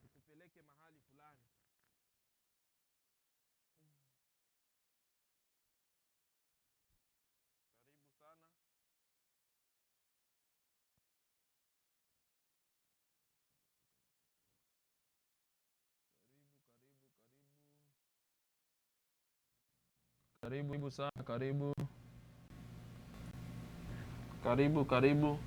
tukupeleke mahali fulani. Karibu sana. Karibu sana, karibu. Karibu. Karibu.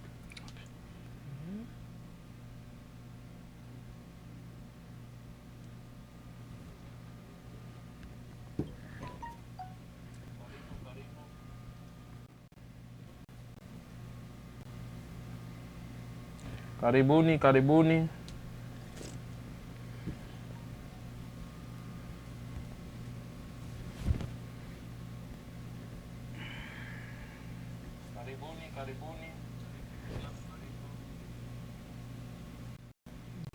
Karibuni, karibuni. Karibuni, karibuni.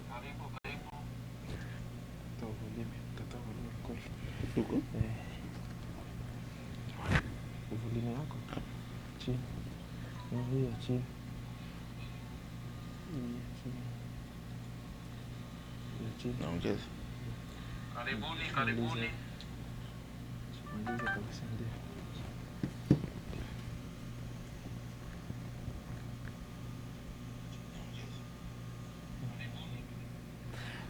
Karibu, karibu. Uvulini wako chini. Ndio chini. Naongeza. Karibuni, karibuni.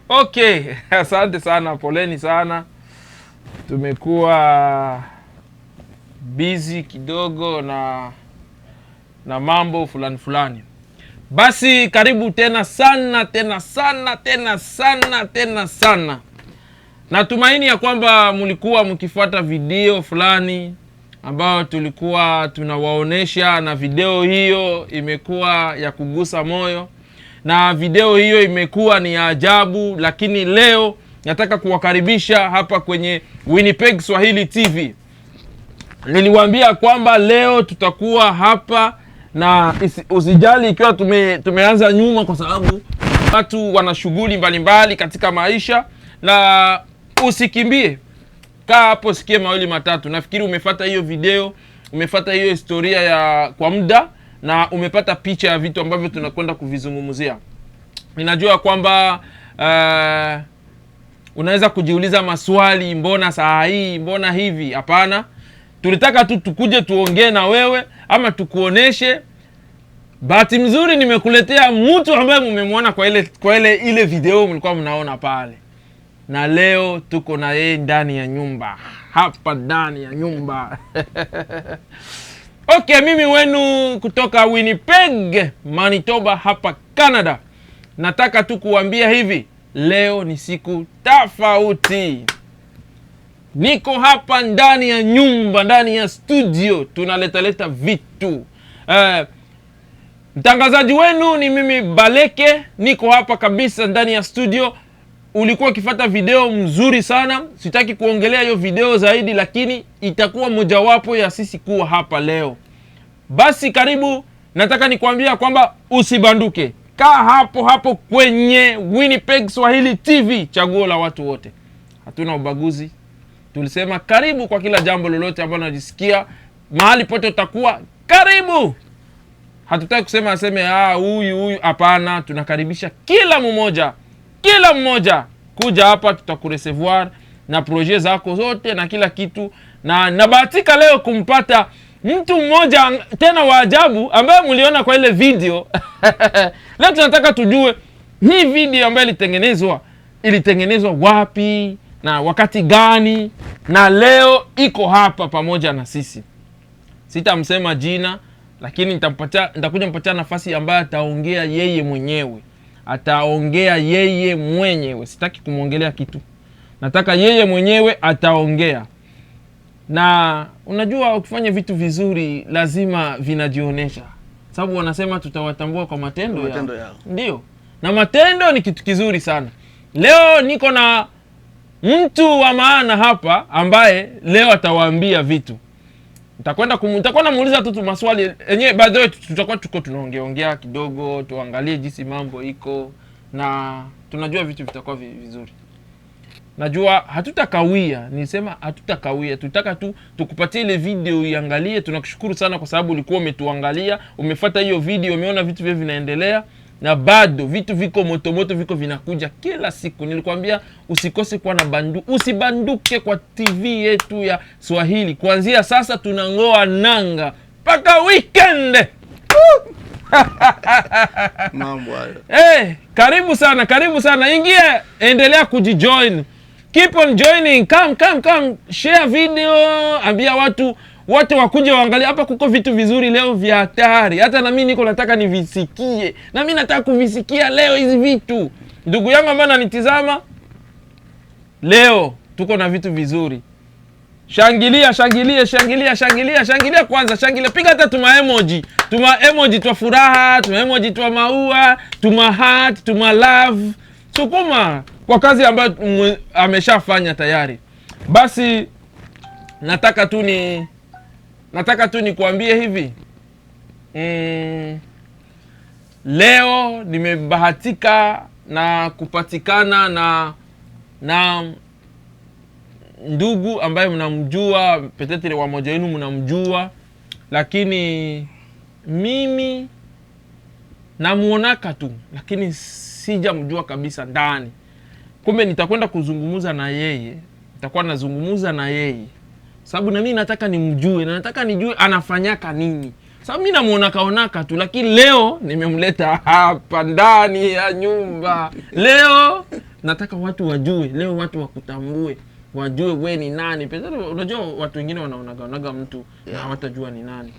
Okay, asante sana, poleni sana. Tumekuwa busy kidogo na mambo fulani fulani. Basi karibu tena sana. Natumaini ya kwamba mlikuwa mkifuata video fulani ambayo tulikuwa tunawaonesha, na video hiyo imekuwa ya kugusa moyo, na video hiyo imekuwa ni ya ajabu. Lakini leo nataka kuwakaribisha hapa kwenye Winnipeg Swahili TV. Niliwaambia kwamba leo tutakuwa hapa, na usijali ikiwa tumeanza nyuma, kwa sababu watu wana shughuli mbalimbali katika maisha. Na usikimbie, kaa hapo, sikie mawili matatu. Nafikiri umefuata hiyo video, umefuata hiyo historia ya kwa muda, na umepata picha ya vitu ambavyo tunakwenda kuvizungumzia. Ninajua kwamba unaweza kujiuliza maswali, mbona saa hii, mbona hivi? Hapana, tulitaka tu tukuje tuongee na wewe, ama tukuoneshe. Bahati mzuri nimekuletea mtu ambaye mmemwona kwa ile video mlikuwa mnaona pale, na leo tuko na yeye ndani ya nyumba, hapa ndani ya nyumba. Okay, mimi wenu kutoka Winnipeg, Manitoba, hapa Canada. Nataka tu kuambia hivi, leo ni siku tofauti. Niko hapa ndani ya nyumba, ndani ya studio, tunaleta vitu. Mtangazaji wenu ni mimi Baleke, niko hapa kabisa ndani ya studio. Ulikuwa ukifuata video mzuri sana, sitaki kuongelea hiyo video zaidi, lakini itakuwa mojawapo ya sisi kuwa hapa leo. Basi karibu, nataka nikwambia kwamba usibanduke. Kaa hapo kwenye Winnipeg Swahili TV, chaguo la watu wote. Hatuna ubaguzi. Tulisema karibu kwa kila jambo lolote ambalo unajisikia, mahali pote utakuwa karibu. Hatutaki kusema aseme huyu, hapana. Tunakaribisha kila mmoja kuja hapa, tutakureservoir na projet zako zote na kila kitu. Na nabahatika leo kumpata mtu mmoja tena wa ajabu ambaye mliona kwa ile video. Leo tunataka tujue hii video ambayo ilitengenezwa wapi na wakati gani, na leo iko hapa pamoja na sisi. Sitamsema jina, lakini nitakuja mpatia nafasi ambayo ataongea yeye mwenyewe. Sitaki kumwongelea kitu, nataka yeye mwenyewe ataongea. Na unajua ukifanya vitu vizuri lazima vinajionesha, sababu wanasema tutawatambua kwa matendo yao. Ndio, na matendo ni kitu kizuri sana. Leo niko na mtu wa maana hapa ambaye leo atawaambia vitu. Nitakuwa namuuliza tu maswali yenyewe, by the way tutakuwa tunaongea kidogo, tuangalie jinsi mambo iko, na tunajua vitu vitakuwa vizuri. Najua hatutakawia, nilisema hatutakawia. Tutaka tu tukupatie ile video uiangalie. Tunakushukuru sana kwa sababu ulikuwa umetuangalia, umefuata hiyo video, umeona vitu vile vinaendelea, na bado vitu viko motomoto, viko vinakuja kila siku. Nilikwambia usikose kuwa na usibanduke kwa TV yetu ya Swahili. Kuanzia sasa tunangoa nanga mpaka weekend. Mambo hayo. Karibu sana. Ingia, endelea kujijoin. Keep on joining. Come. Share video, ambia watu wote wakuje waangalie. Hapa kuko vitu vizuri leo vya hatari. Hata na mimi niko nataka nivisikie. Na mimi nataka kuvisikia leo hizi vitu. Ndugu yangu ambaye ananitazama, leo tuko na vitu vizuri. Shangilia kwanza, piga hata tuma emoji twa furaha, tuma emoji twa maua, tuma heart, tuma love. Sukuma kwa kazi ambayo ameshafanya tayari. Basi nataka tu nikuambie hivi. Leo nimebahatika na kupatikana na ndugu ambaye mnamjua, petetre wa moja wenu mnamjua, lakini mimi namuonaka tu, lakini sijamjua kabisa ndani. Kumbe nitakwenda kuzungumza na yeye, nitakuwa nazungumza na yeye sababu na mimi nataka nimjue, na nataka nijue anafanyaka nini. Sababu mimi namuonaka tu, lakini leo nimemleta hapa ndani ya nyumba. Leo nataka watu wajue, leo watu wakutambue, wajue we ni nani. Pesa unajua watu wengine wanaonaga mtu na hawatajua ni nani.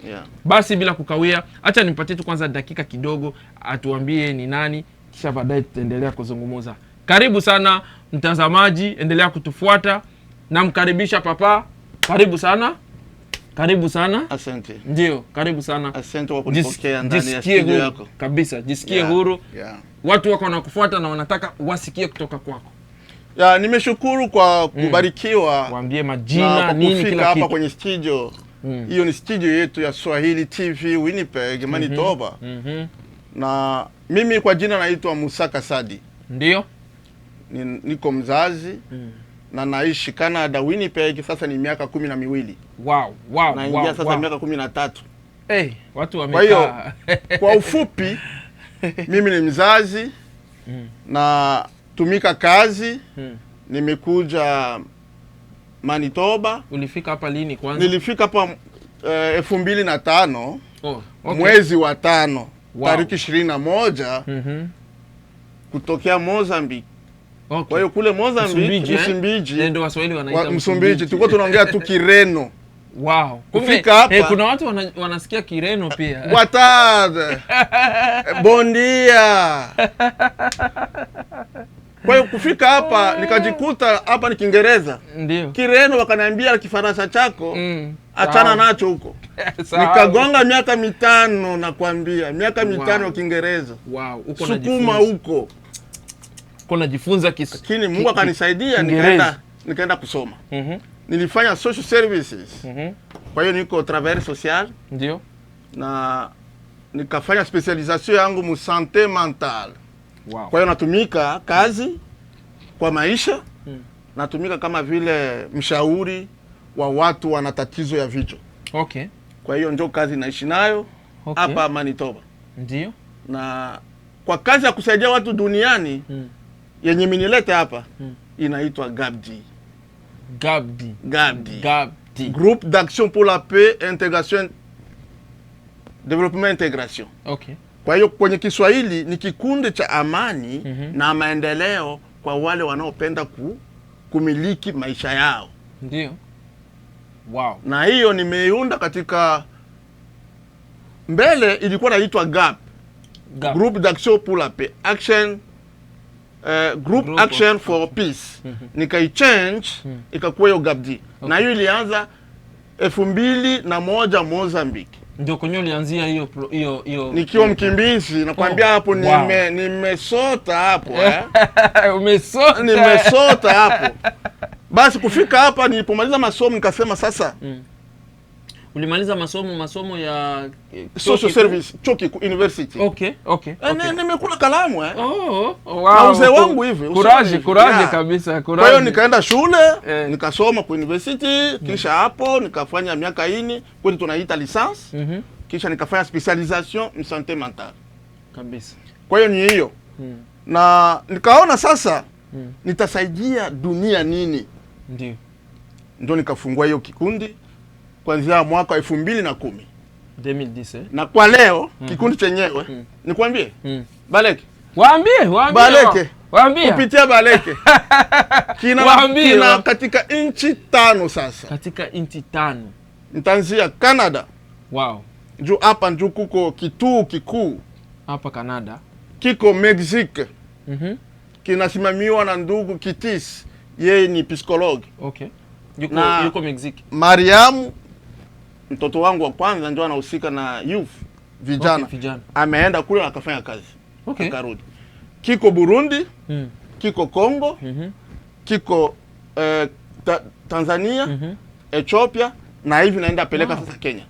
Basi bila kukawia, acha nimpatie tu kwanza dakika kidogo atuambie ni nani, kisha baadaye tutaendelea kuzungumza. Karibu sana mtazamaji, endelea kutufuata. Namkaribisha papa. Karibu sana. Asante. Ndio, karibu sana. Asante kwa kunipokea ndani ya studio yako. Kabisa, jisikie huru. Watu wako wanakufuata na wanataka wasikie kutoka kwako. Nimeshukuru kwa kubarikiwa. Waambie majina, nini, kila kitu. Hapa kwenye studio. Hiyo ni studio yetu ya Swahili TV Winnipeg, Manitoba. Na mimi kwa jina naitwa Musa Kasadi. Ndio. Niko mzazi. Na naishi Canada, Winnipeg, sasa ni miaka 12. Wow. Naingia sasa miaka 13. Watu wamekaa. Kwa hiyo kwa ufupi mimi ni mzazi na tumika kazi. Nimekuja Manitoba. Ulifika hapa lini kwanza? Nilifika hapa 2005. Mwezi wa 5. Tariki 21. Kutokea Mozambique. Kwa hiyo kule Mozambique, Msumbiji, ndio Waswahili wanaita Msumbiji. Tulikuwa tunaongea tu Kireno. Kufika hapa kuna watu wanasikia Kireno pia. Watade. Bondia. Kwa hiyo kufika hapa nikajikuta hapa ni Kiingereza. Ndio. Kireno wakaniambia Kifaransa chako achana nacho huko. Nikagonga miaka 5 nakwambia, miaka 5 Kiingereza. Uko Sukuma huko. Najifunza lakini Mungu akanisaidia nikaenda kusoma. Nilifanya social services. Kwa hiyo niko travailleur social. Ndio. Na nikafanya specialisation yangu mu santé mentale. Kwa hiyo natumika kazi kwa maisha. Natumika kama vile mshauri wa watu wana tatizo ya vichwa. Kwa hiyo ndio kazi naishi nayo hapa Manitoba. Ndio. Na kwa kazi ya kusaidia watu duniani yenye minilete hapa inaitwa GABDI. Groupe d'action pour la paix, intégration, développement, intégration. Kwa hiyo kwenye Kiswahili ni kikundi cha amani na maendeleo kwa wale wanaopenda kumiliki maisha yao. Ndio. Na hiyo nimeiunda katika mbele ilikuwa inaitwa GAP. Groupe d'action pour la paix. Group Action for Peace. Nikaichange ikakuwa hiyo GABDI. Na hiyo ilianza 2001 Mozambique. Ndio kwenye ulianzia hiyo nikiwa mkimbizi nakwambia hapo nimesota hapo Umesota. Nimesota hapo. Basi kufika hapa nilipomaliza masomo nikasema sasa. Ulimaliza masomo ya social service Choki University. Nimekula kalamu na uzee wangu hivi. Courage kabisa. Kwa hiyo nikaenda shule, nikasoma kwa university, kisha hapo nikafanya miaka 4, kwetu tunaita licence. Kisha nikafanya specialisation en santé mentale. Kabisa. Kwa hiyo ni hiyo. Na nikaona sasa nitasaidia dunia nini? Ndio nikafungua hiyo kikundi kuanzia mwaka 2010. 2010. Na kwa leo kikundi chenyewe nikwambie Baleke. Waambie. Kupitia Baleke. Kina katika inchi 5 sasa. Katika inchi 5. Nitaanzia Canada. Wow. Juu hapa ndio kuko kituo kikuu. Hapa Canada. Kiko Mexique. Kinasimamiwa na ndugu Kitis. Yeye ni psikologi. Okay. Yuko Mexique. Mariamu, mtoto wangu wa kwanza, ndio anahusika na youth, vijana. Ameenda kule akafanya kazi. Akarudi. Kiko Burundi, kiko Kongo, kiko Tanzania, Ethiopia, na hivi naenda peleka sasa Kenya.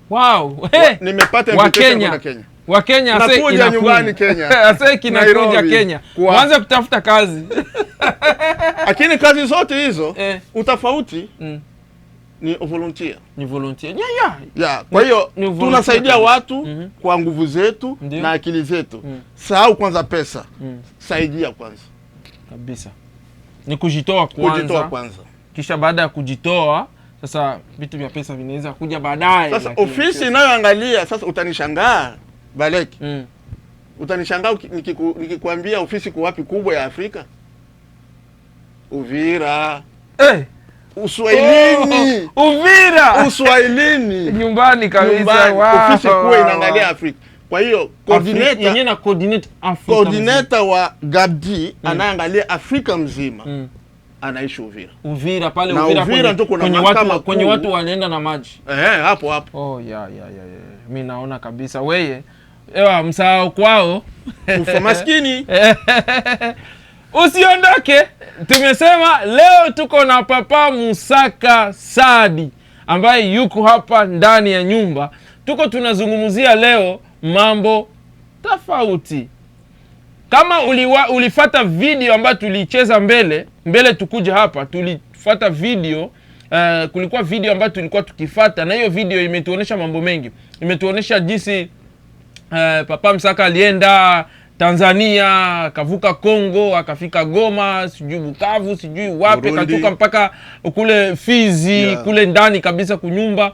Wow. Nimepata invitation kutoka Kenya. Wa Kenya nakuja nyumbani Kenya. Ase kinakuja Kenya. Waanze kutafuta kazi. Lakini kazi zote hizo utafauti ni volunteer. Ni volunteer. Yeah. Kwa hiyo tunasaidia watu kwa nguvu zetu na akili zetu. Sahau kwanza pesa. Saidia kwanza. Kabisa. Ni kujitoa kwanza. Kisha baada ya kujitoa, sasa vitu vya pesa vinaweza kuja baadaye. Sasa ofisi inayoangalia sasa utanishangaa Baleke. Utanishangaa nikikwambia ofisi kwa wapi kubwa ya Afrika? Uvira. Uswahilini. Uvira. Uswahilini. Nyumbani kabisa. Ofisi kubwa inaangalia Afrika. Kwa hiyo coordinator wa Gabdi anaangalia Afrika mzima. Anaishi Uvira. Uvira pale na Uvira ndio kuna kwenye watu wanaenda na maji. Hapo. Oh mimi naona kabisa wewe msahau kwao. Ufa maskini. Usiondoke. Tumesema leo tuko na Papa Musaka Sadi ambaye yuko hapa ndani ya nyumba. Tuko tunazungumzia leo mambo tofauti. Kama ulifata video ambayo tulicheza mbele tukuja hapa, tulifata video, kulikuwa video ambayo tulikuwa tukifata, na hiyo video imetuonesha mambo mengi. Imetuonesha jinsi Papa Musaka alienda Tanzania, akavuka Kongo, akafika Goma, sijui Bukavu, sijui wapi, katuka mpaka kule Fizi, kule ndani kabisa kunyumba.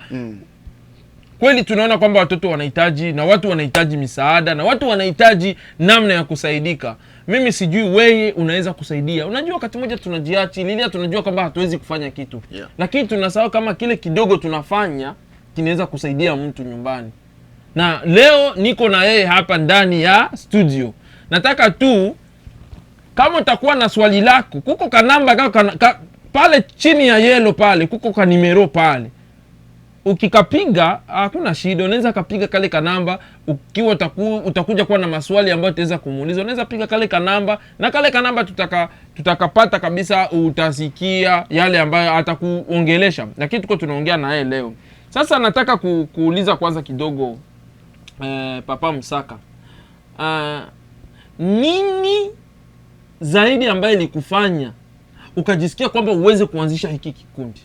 Kweli tunaona kwamba watoto wanahitaji, na watu wanahitaji misaada, na watu wanahitaji namna ya kusaidika. Mimi sijui wewe unaweza kusaidia. Unajua wakati mmoja tunajiachilia, tunajua kwamba hatuwezi kufanya kitu. Lakini tunasahau kama kile kidogo tunafanya kinaweza kusaidia mtu nyumbani. Na leo niko na yeye hapa ndani ya studio. Nataka tu kama utakuwa na swali lako, kuko kanamba pale chini ya yellow pale, kuko kanimero pale. Ukikapiga hakuna shida, unaweza kapiga kale kanamba. Ukiwa utakuja kuwa na maswali ambayo utaweza kumuuliza, unaweza piga kale kanamba, na kale kanamba tutakapata kabisa, utasikia yale ambayo atakuongelesha. Lakini tuko tunaongea na yeye leo. Sasa nataka kuuliza kwanza kidogo Papa Musaka. Nini zaidi ambaye ilikufanya ukajisikia kwamba uweze kuanzisha hiki kikundi?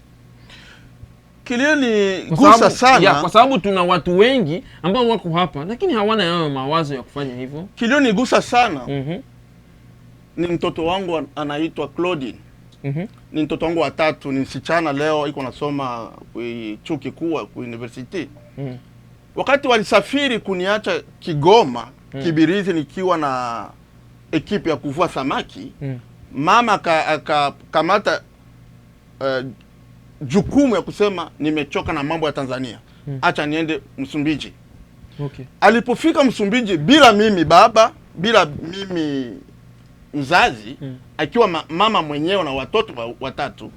Kilioni gusa sana. Kwa sababu tuna watu wengi ambao wako hapa lakini hawana yao mawazo ya kufanya hivyo. Kilioni gusa sana. Ni mtoto wangu anaitwa Claudine. Ni mtoto wangu wa 3, ni msichana, leo iko nasoma kwa chuo kikuu, kwa university. Wakati walisafiri kuniacha Kigoma, Kibirizi, nikiwa na ekipi ya kuvua samaki, mama akakamata jukumu ya kusema nimechoka na mambo ya Tanzania. Acha niende Msumbiji. Alipofika Msumbiji bila mimi baba, bila mimi mzazi, akiwa mama mwenyewe na watoto watatu.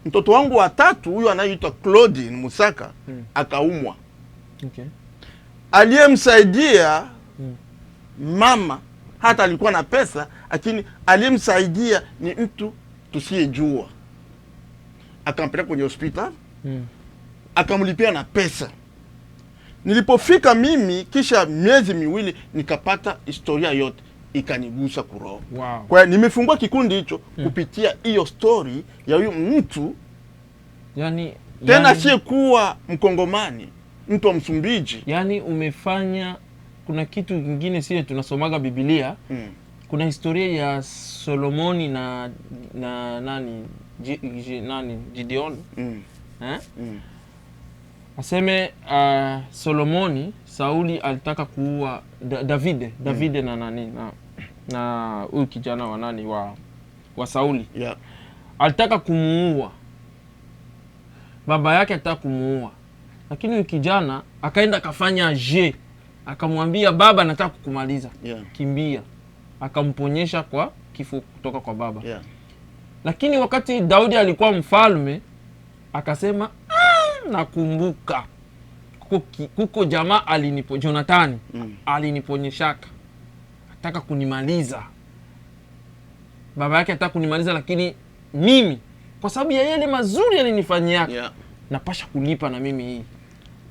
Mtoto wangu wa 3 huyo anaitwa Claudine Musaka akaumwa. Aliyemsaidia mama, hata alikuwa na pesa, lakini aliyemsaidia ni mtu tusiyejua. Akampeleka kwenye hospitali, akamlipia na pesa. Nilipofika mimi kisha miezi miwili nikapata historia yote, ikanigusa kuroho. Kwa hiyo nimefungua kikundi hicho kupitia hiyo story ya huyu mtu. Tena si kuwa Mkongomani, mtu wa Msumbiji. Umefanya kuna kitu kingine sio tunasomaga Biblia. Kuna historia ya Solomoni na nani Gideon. Aseme Solomoni, Sauli alitaka kuua David na nani na huyu kijana wa nani wa Sauli. Alitaka kumuua. Baba yake alitaka kumuua. Lakini huyu kijana akaenda kafanya akamwambia baba nataka kukumaliza. Kimbia. Akamponyesha kwa kifo kutoka kwa baba. Lakini wakati Daudi alikuwa mfalme akasema nakumbuka kuko jamaa Jonathan aliniponyeshaka, ataka kunimaliza. Baba yake ataka kunimaliza, lakini mimi kwa sababu ya yale mazuri alinifanyia napasha kulipa na mimi hii.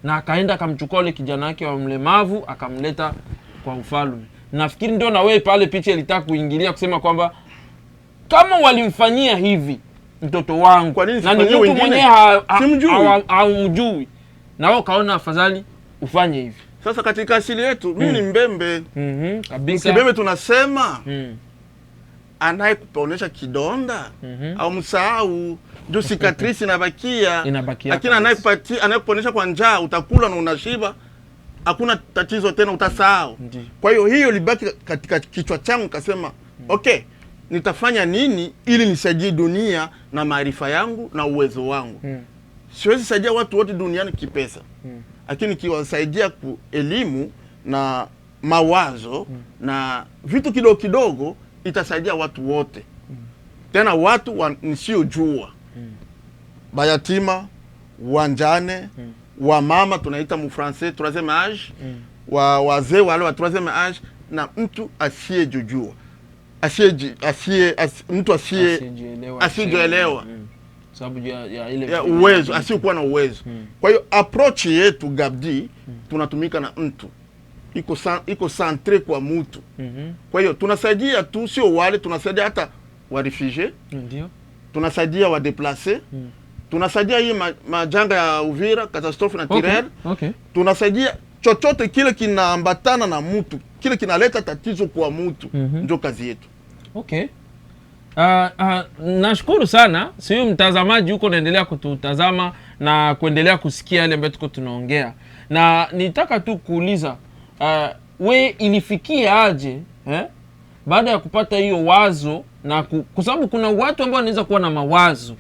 Na akaenda akamchukua yule kijana wake wa mlemavu akamleta kwa ufalme. Nafikiri ndio na wewe pale picha ilitaka kuingilia kusema kwamba kama walimfanyia hivi mtoto wangu, kwa nini mtu mwenye haumjui na wao kaona afadhali ufanye hivi. Sasa katika asili yetu mimi ni Mbembe. Kabisa. Mbembe tunasema anayekuponesha kidonda au msahau ndio cicatrice inabakia. Lakini anayekuponesha kwa njaa utakula na unashiba, hakuna tatizo tena, utasahau. Kwa hiyo libaki katika kichwa changu, kasema okay, nitafanya nini ili nisaidie dunia na maarifa yangu na uwezo wangu. Siwezi saidia watu wote duniani kipesa. Lakini kiwasaidia ku elimu na mawazo na vitu kidogo kidogo itasaidia watu wote. Tena watu nisiojua. Bayatima, wanjane, wa mama tunaita mu français troisième âge, wazee wale wa troisième âge, na mtu asiyejua. Mtu asiyejielewa. Sababu ya ile uwezo, asiyekuwa na uwezo. Kwa hiyo approach yetu Gabdi tunatumika na mtu iko centre kwa mtu. Kwa hiyo tunasaidia tu, sio wale, tunasaidia hata wa refugee, ndio tunasaidia wa déplacer, tunasaidia hii majanga ya Uvira, catastrophe naturelle. Tunasaidia chochote kile kinaambatana na mtu, kile kinaleta tatizo kwa mtu. Ndio kazi yetu. Nashukuru sana. Sio mtazamaji huko naendelea kututazama na kuendelea kusikia yale ambayo tuko tunaongea. Na nitaka tu kuuliza we ilifikia aje baada ya kupata hiyo wazo, na kwa sababu kuna watu ambao wanaweza kuwa na mawazo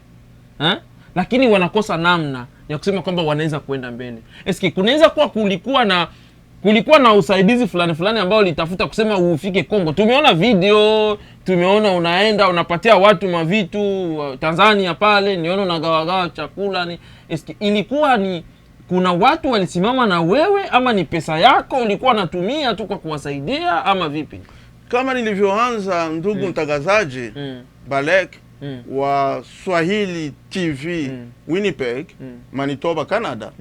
lakini wanakosa namna ya kusema kwamba wanaweza kuenda mbele. Eski kunaweza kuwa kulikuwa na usaidizi fulani ambao litafuta kusema ufike Kongo? Tumeona video, tumeona unaenda unapatia watu mavitu Tanzania pale, niona unagawa chakula ni eski ilikuwa ni kuna watu walisimama na wewe, ama ni pesa yako ulikuwa natumia tu kwa kuwasaidia, ama vipi? Kama nilivyoanza ndugu mtangazaji Balek wa Swahili TV Winnipeg, Manitoba, Canada,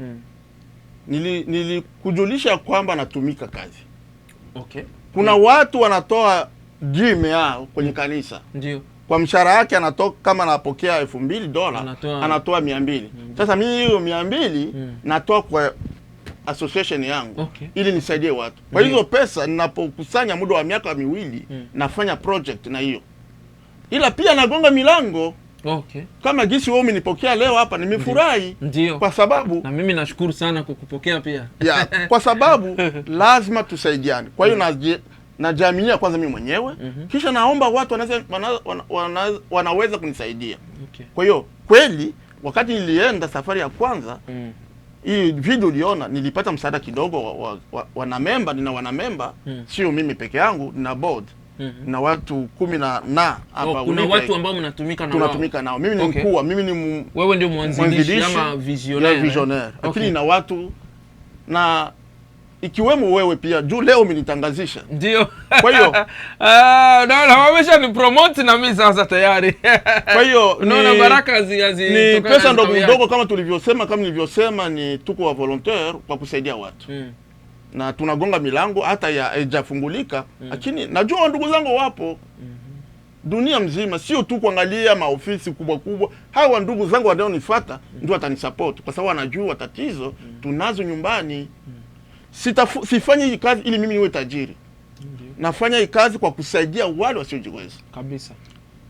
nilikujulisha kwamba natumika kazi. Kuna watu wanatoa gime yao kwenye kanisa. Ndio. Kwa mshahara yake anatoka, kama anapokea $2,000 anatoa 200. Sasa mimi hiyo 200 natoa kwa association yangu ili nisaidie watu. Kwa hizo pesa ninapokusanya muda wa miaka miwili nafanya project na hiyo. Ila pia nagonga milango. Kama gisi wewe umenipokea leo hapa nimefurahi. Kwa sababu na mimi nashukuru sana kukupokea pia. Kwa sababu lazima tusaidiane. Kwa hiyo najaminia kwanza mimi mwenyewe, kisha naomba watu wanaweza kunisaidia. Kwa hiyo kweli wakati nilienda safari ya kwanza, hii video uliona, nilipata msaada kidogo wanamemba, nina wanamemba, sio mimi peke yangu, nina board. Na watu 10 hapa. Kuna watu ambao mnatumika nao. Tunatumika nao. Mimi ni mkuu, mimi ni wewe ndio mwanzilishi ama visionaire. Lakini na watu na ikiwemo wewe pia juu leo umenitangazisha. Ndio. Kwa hiyo na wamesha ni promote na mimi sasa tayari. Kwa hiyo unaona baraka ni pesa ndogo kama nilivyosema, ni tuko wa volontaire kwa kusaidia watu. Na tunagonga milango hata haijafungulika, lakini najua ndugu zangu wapo dunia mzima, sio tu kuangalia maofisi kubwa. Hawa ndugu zangu wanaonifuata ndio watanisupport, kwa sababu wanajua tatizo tunazo nyumbani. Sifanyi hii kazi ili mimi niwe tajiri. Nafanya hii kazi kwa kusaidia wale wasiojiweza. Kabisa.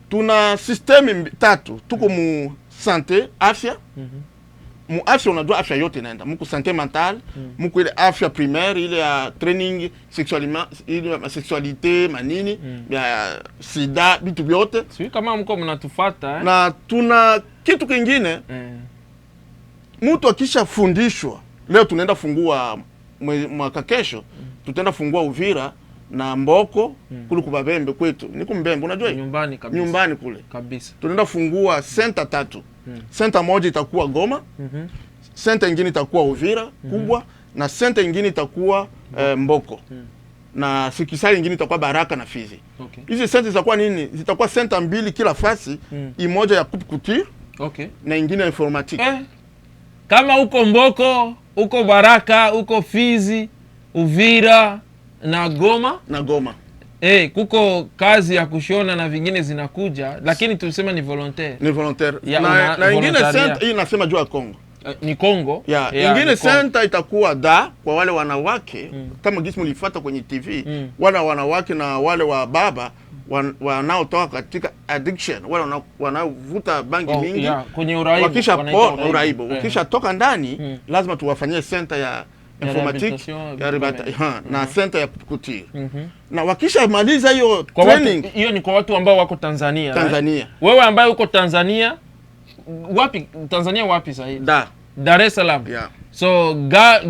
Tuna system 3. Tuko mu sante, afya. Mu afya unajua afya yote inaenda. Muko sante mentale, muko ile afya primaire, ile ya training sexuellement, ile ya sexualité, manini, ya sida, vitu vyote. Sio kama mko mnatufuata Na tuna kitu kingine. Mtu akishafundishwa, leo tunaenda fungua mwaka kesho, tutaenda fungua Uvira na Mboko kule kubabembe kwetu. Niko Mbembe, unajua nyumbani kabisa. Nyumbani kule. Kabisa. Tunaenda fungua center 3. Center moja itakuwa Goma. Center nyingine itakuwa Uvira kubwa na center nyingine itakuwa Mboko. Na Sikisali nyingine itakuwa Baraka na Fizi. Okay. Hizi center zitakuwa nini? Zitakuwa center 2 kila fasi, imoja ya couture. Okay. Na nyingine ya informatique. Kama uko Mboko, uko Baraka, uko Fizi, Uvira na Goma. Kuko kazi ya kushona na vingine zinakuja, lakini tulisema ni volontaire. Ni volontaire. Na ingine center hii nasema juu ya Kongo. Ni Kongo. Ingine center itakuwa da kwa wale wanawake, kama gisi mlifuata kwenye TV, wale wanawake na wale wa baba wanaotoka katika addiction, wale wanaovuta bangi mingi, kwenye uraibu. Wakisha toka ndani, lazima tuwafanyie center ya informatique na center ya couture. Na wakisha maliza hiyo training, hiyo ni kwa watu ambao wako Tanzania. Tanzania. Wewe ambaye uko Tanzania, wapi Tanzania, wapi sasa? Dar es Salaam. So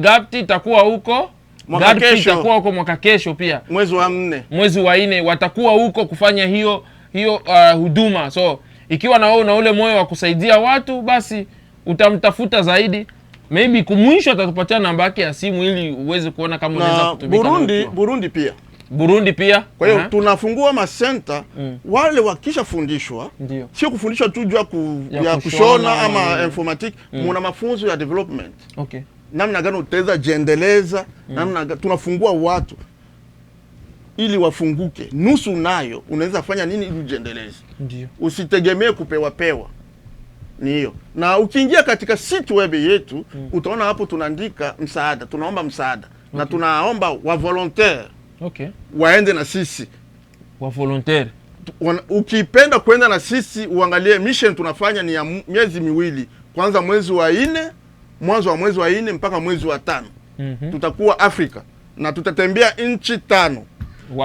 Gapti itakuwa huko. Gapti itakuwa huko mwaka kesho pia. Mwezi wa 4 watakuwa huko kufanya hiyo huduma. So ikiwa na wewe na ule moyo wa kusaidia watu, basi utamtafuta zaidi. Maybe kumwisho atatupatia namba yake ya simu ili uweze kuona kama unaweza kutumika. Burundi pia. Kwa hiyo tunafungua masenta wale wakisha fundishwa. Sio kufundishwa tu juu ya kushona ama informatique, muna mafunzo ya development. Okay. Namna gani utaweza jiendeleza, namna tunafungua watu ili wafunguke. Nusu nayo unaweza fanya nini ili ujiendeleze. Usitegemee kupewa. Ni hiyo. Na ukiingia katika site web yetu, utaona hapo tunaandika msaada, tunaomba msaada. Na tunaomba wa volontaire. Waende na sisi. Wa volontaire. Ukipenda kwenda na sisi, uangalie mission tunafanya ni ya miezi 2. Kwanza mwezi wa 4, mwanzo wa mwezi wa 4 mpaka mwezi wa 5. Tutakuwa Afrika na tutatembea nchi 5.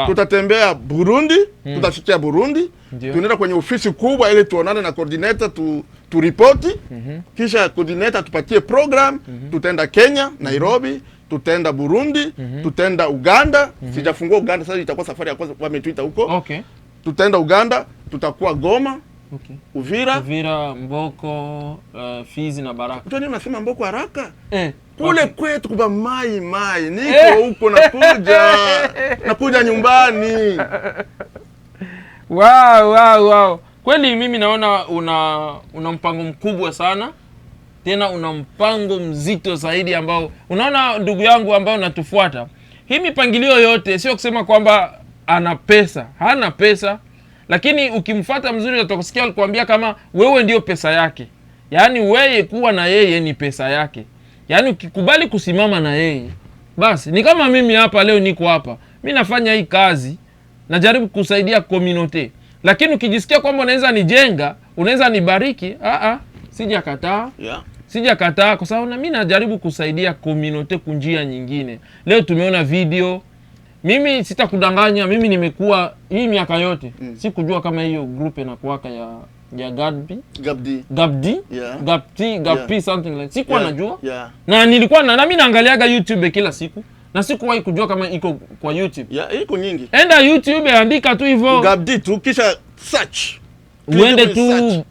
Tutatembea Burundi, tutafikia Burundi. Tunaenda kwenye ofisi kubwa ili tuonane na coordinator tu report. Kisha coordinator tupatie program. Tutaenda Kenya, Nairobi, tutaenda Burundi, tutaenda Uganda. Sijafungua Uganda sasa, itakuwa safari ya kwanza wametuita huko. Tutaenda Uganda, tutakuwa Goma, Uvira, Mboko, Fizi na Baraka. Ndio nasema Mboko haraka. Kule kwetu kuba mai niko huko nakuja nyumbani. Wow. Kweli mimi naona una mpango mkubwa sana. Tena una mpango mzito zaidi ambao unaona, ndugu yangu ambao unatufuata. Hii mipangilio yote sio kusema kwamba ana pesa, hana pesa, lakini ukimfuata mzuri utakusikia alikwambia kama wewe ndio pesa yake. Yaani wewe kuwa na yeye ni pesa yake. Yaani ukikubali kusimama na yeye, basi ni kama mimi hapa leo niko hapa. Mimi nafanya hii kazi, najaribu kusaidia community. Lakini ukijisikia kwamba unaweza nijenga, unaweza nibariki, sijakataa. Sijakataa kwa sababu na mimi najaribu kusaidia community kwa njia nyingine. Leo tumeona video. Mimi sitakudanganya, mimi nimekuwa hii miaka yote sikujua kama hiyo group inakuwaka ya Gapti something like. Sikuwa najua. Na nilikuwa na mimi naangaliaga YouTube kila siku. Na sikuwahi kujua kama iko kwa YouTube. Iko nyingi. Enda YouTube, andika tu hivyo Gapti tu, kisha search. Uende tu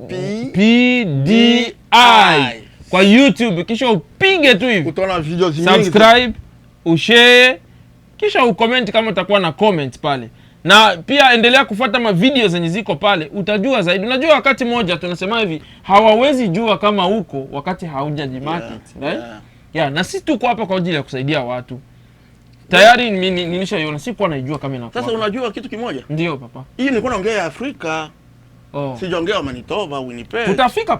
GAPDI kwa YouTube, kisha upige tu hivi. Utaona video nyingi. Subscribe, ushare, kisha ucomment kama utakuwa na comment pale. Na pia endelea kufuata ma video zenye ziko pale, utajua zaidi. Unajua wakati moja tunasema hivi, hawawezi jua kama huko wakati haujajimarket, right? Na sisi tuko hapa kwa ajili ya kusaidia watu. Tayari mimi nilishaiona, sikuwa naijua kama inakuwa. Sasa unajua kitu kimoja? Ndio papa. Hii nilikuwa naongea ya Afrika. Sijaongea Manitoba, Winnipeg. Tutafika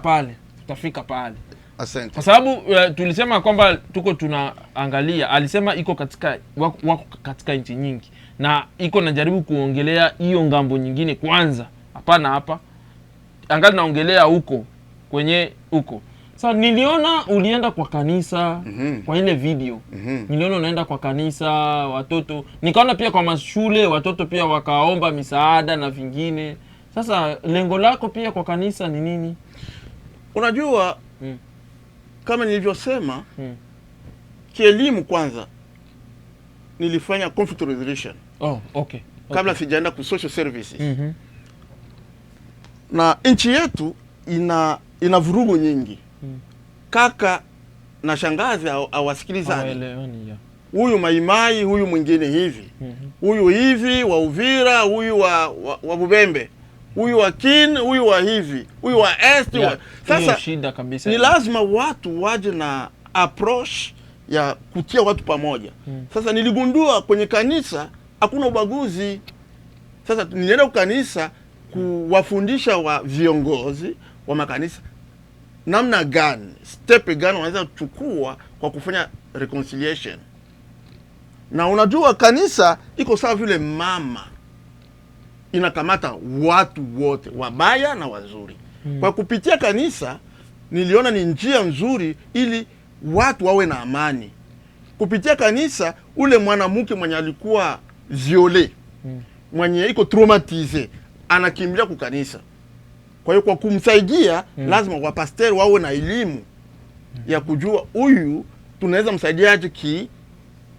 pale. Asante. Kwa sababu tulisema kwamba tuko tunaangalia, alisema iko katika wako katika nchi nyingi na iko najaribu kuongelea hiyo ngambo nyingine kwanza. Hapana, hapa angali naongelea huko kwenye huko. Sasa niliona ulienda kwa kanisa kwa ile video. Niliona unaenda kwa kanisa watoto. Nikaona pia kwa mashule watoto pia wakaomba misaada na vingine. Sasa lengo lako pia kwa kanisa ni nini? Unajua kama nilivyosema kielimu kwanza nilifanya conflict resolution. Okay. Kabla sijaenda ku social services. Na nchi yetu ina vurugu nyingi. Kaka na shangazi hawasikilizani. Huyu maimai, huyu mwingine hivi. Huyu hivi wa Uvira, huyu wa Bubembe. Huyu wa Kin, huyu wa hivi, huyu wa Est. Sasa shida kabisa. Ni lazima watu waje na approach ya kutia watu pamoja. Sasa niligundua kwenye kanisa hakuna ubaguzi. Sasa nilienda kwa kanisa kuwafundisha wa viongozi wa makanisa namna gani, step gani wanaweza kuchukua kwa kufanya reconciliation. Na unajua kanisa iko sawa vile mama, inakamata watu wote, wabaya na wazuri. Kwa kupitia kanisa niliona ni njia nzuri ili watu wawe na amani. Kupitia kanisa ule mwanamke mwenye alikuwa violé, mwenye iko traumatisé, anakimbilia kwa kanisa. Kwa hiyo kwa kumsaidia lazima wapasteri wawe na elimu ya kujua huyu tunaweza msaidia aje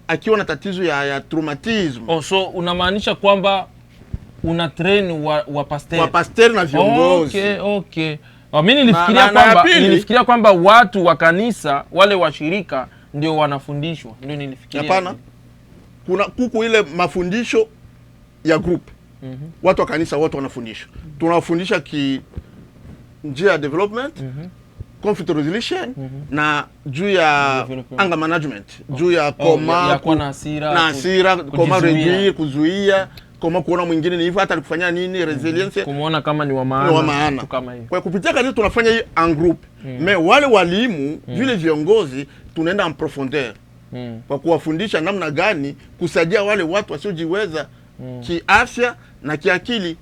akiwa na tatizo ya traumatism. So unamaanisha kwamba una train wa pasteri na viongozi. Okay. Mimi nilifikiria kwamba watu wa kanisa wale washirika ndio wanafundishwa. Ndio nilifikiria. Hapana. Kuna kuku ile mafundisho ya group. Watu wa kanisa wote wanafundishwa. Tunawafundisha njia ya development, conflict resolution na juu ya anger management, juu ya koma na hasira, koma reduire, kuzuia, koma kuona mwingine ni hivyo hata alikufanyia nini, resilience, kumuona kama ni wa maana. Kama hiyo. Kwa kupitia kanisa tunafanya hii en group. Mais wale walimu vile viongozi tunaenda en profondeur. Kwa kuwafundisha namna gani kusaidia wale watu wasiojiweza kiafya na kiakili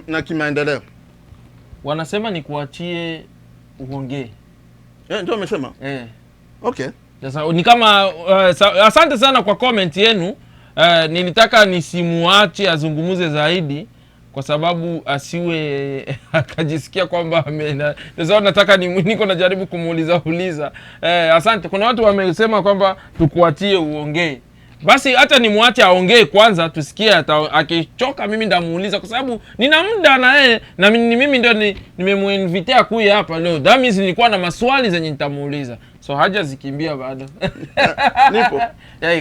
na kimaendeleo. Wanasema ni kuachie uongee. Ndio wamesema. Okay. Sasa ni kama asante sana kwa comment yenu. Nilitaka nisimuache azungumuze zaidi kwa sababu asiwe akajisikia kwamba sasa nataka niko najaribu kumuuliza. Asante. Kuna watu wamesema kwamba tukuachie uongee. Basi hata nimwache aongee kwanza tusikie, akichoka mimi ndamuuliza kwa sababu nina muda na yeye na mimi ndio nimemuinvitea kuja hapa leo. That means nilikuwa na maswali zenye nitamuuliza. So haja zikimbia bado. Nipo.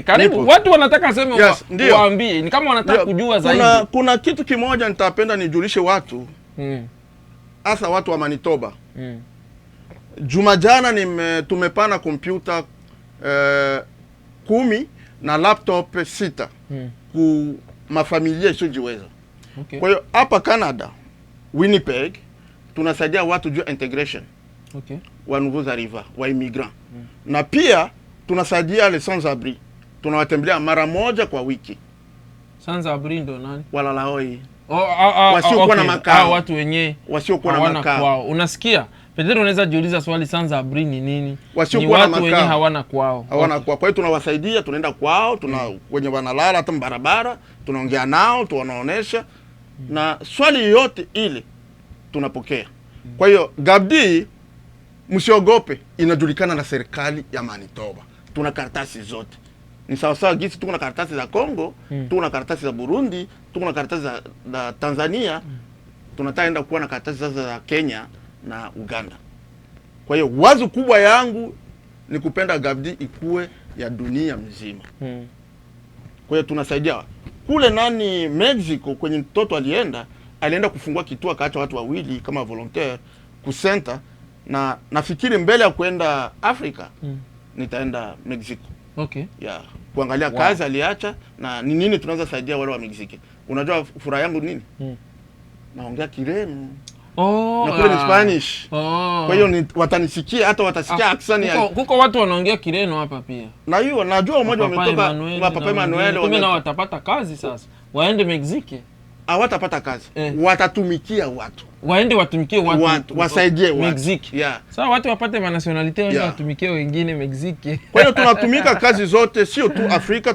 Karibu. Nipo. Watu wanataka sema waambie ni kama wanataka kujua zaidi. Kuna kitu kimoja nitapenda nijulishe watu. Hasa watu wa Manitoba. Juma jana tumepana kompyuta 10 na laptop 6 ku mafamilia isiyojiweza. Okay. Kwa hiyo hapa Canada, Winnipeg, tunasaidia watu juu integration. Okay. Wa nouveaux arrivants, wa immigrants. Na pia tunasaidia les sans abri. Tunawatembelea mara moja kwa wiki. Sans abri ndo nani? Walalahoi. Wasiokuwa na makao. Watu wenyewe wasiokuwa na makao. Unasikia? Pedro unaweza jiuliza swali, sans abri ni nini? Ni watu wenyewe hawana kwao. Hawana kwao. Kwa hiyo tunawasaidia, tunaenda kwao, wenye wanalala hata barabara, tunaongea nao, tunawaonesha. Na swali yote ile tunapokea. Kwa hiyo Gabdi, msiogope, inajulikana na serikali ya Manitoba. Tuna karatasi zote. Ni sawa gisi tuko na karatasi za Kongo, tuko na karatasi za Burundi, tuko na karatasi za Tanzania, tunataenda kuwa na karatasi sasa za Kenya na Uganda. Kwa hiyo wazo kubwa yangu ni kupenda Gabdi ikue ya dunia mzima. Kwa hiyo tunasaidia kule Mexico, kwenye mtoto alienda kufungua kituo, akaacha watu wawili kama volontaire ku center, na nafikiri mbele ya kwenda Afrika nitaenda Mexico. Okay. Yeah, kuangalia kazi aliacha na ni nini tunaweza saidia wale wa Mexico. Unajua furaha yangu nini? Naongea Kireno. Na kule ni Spanish. Kwa hiyo watanisikia, hata watasikia accent ya kuko watu wanaongea Kireno hapa pia. Na hiyo najua mmoja wametoka Papa Emmanuel, kumbe na watapata kazi sasa. Waende Mexique. Hawatapata kazi. Watatumikia watu. Waende watumikie watu. Wasaidie watu. Mexique. Sasa watu wapate nationality waende watumikie wengine Mexique. Kwa hiyo tunatumika kazi zote, sio tu Afrika,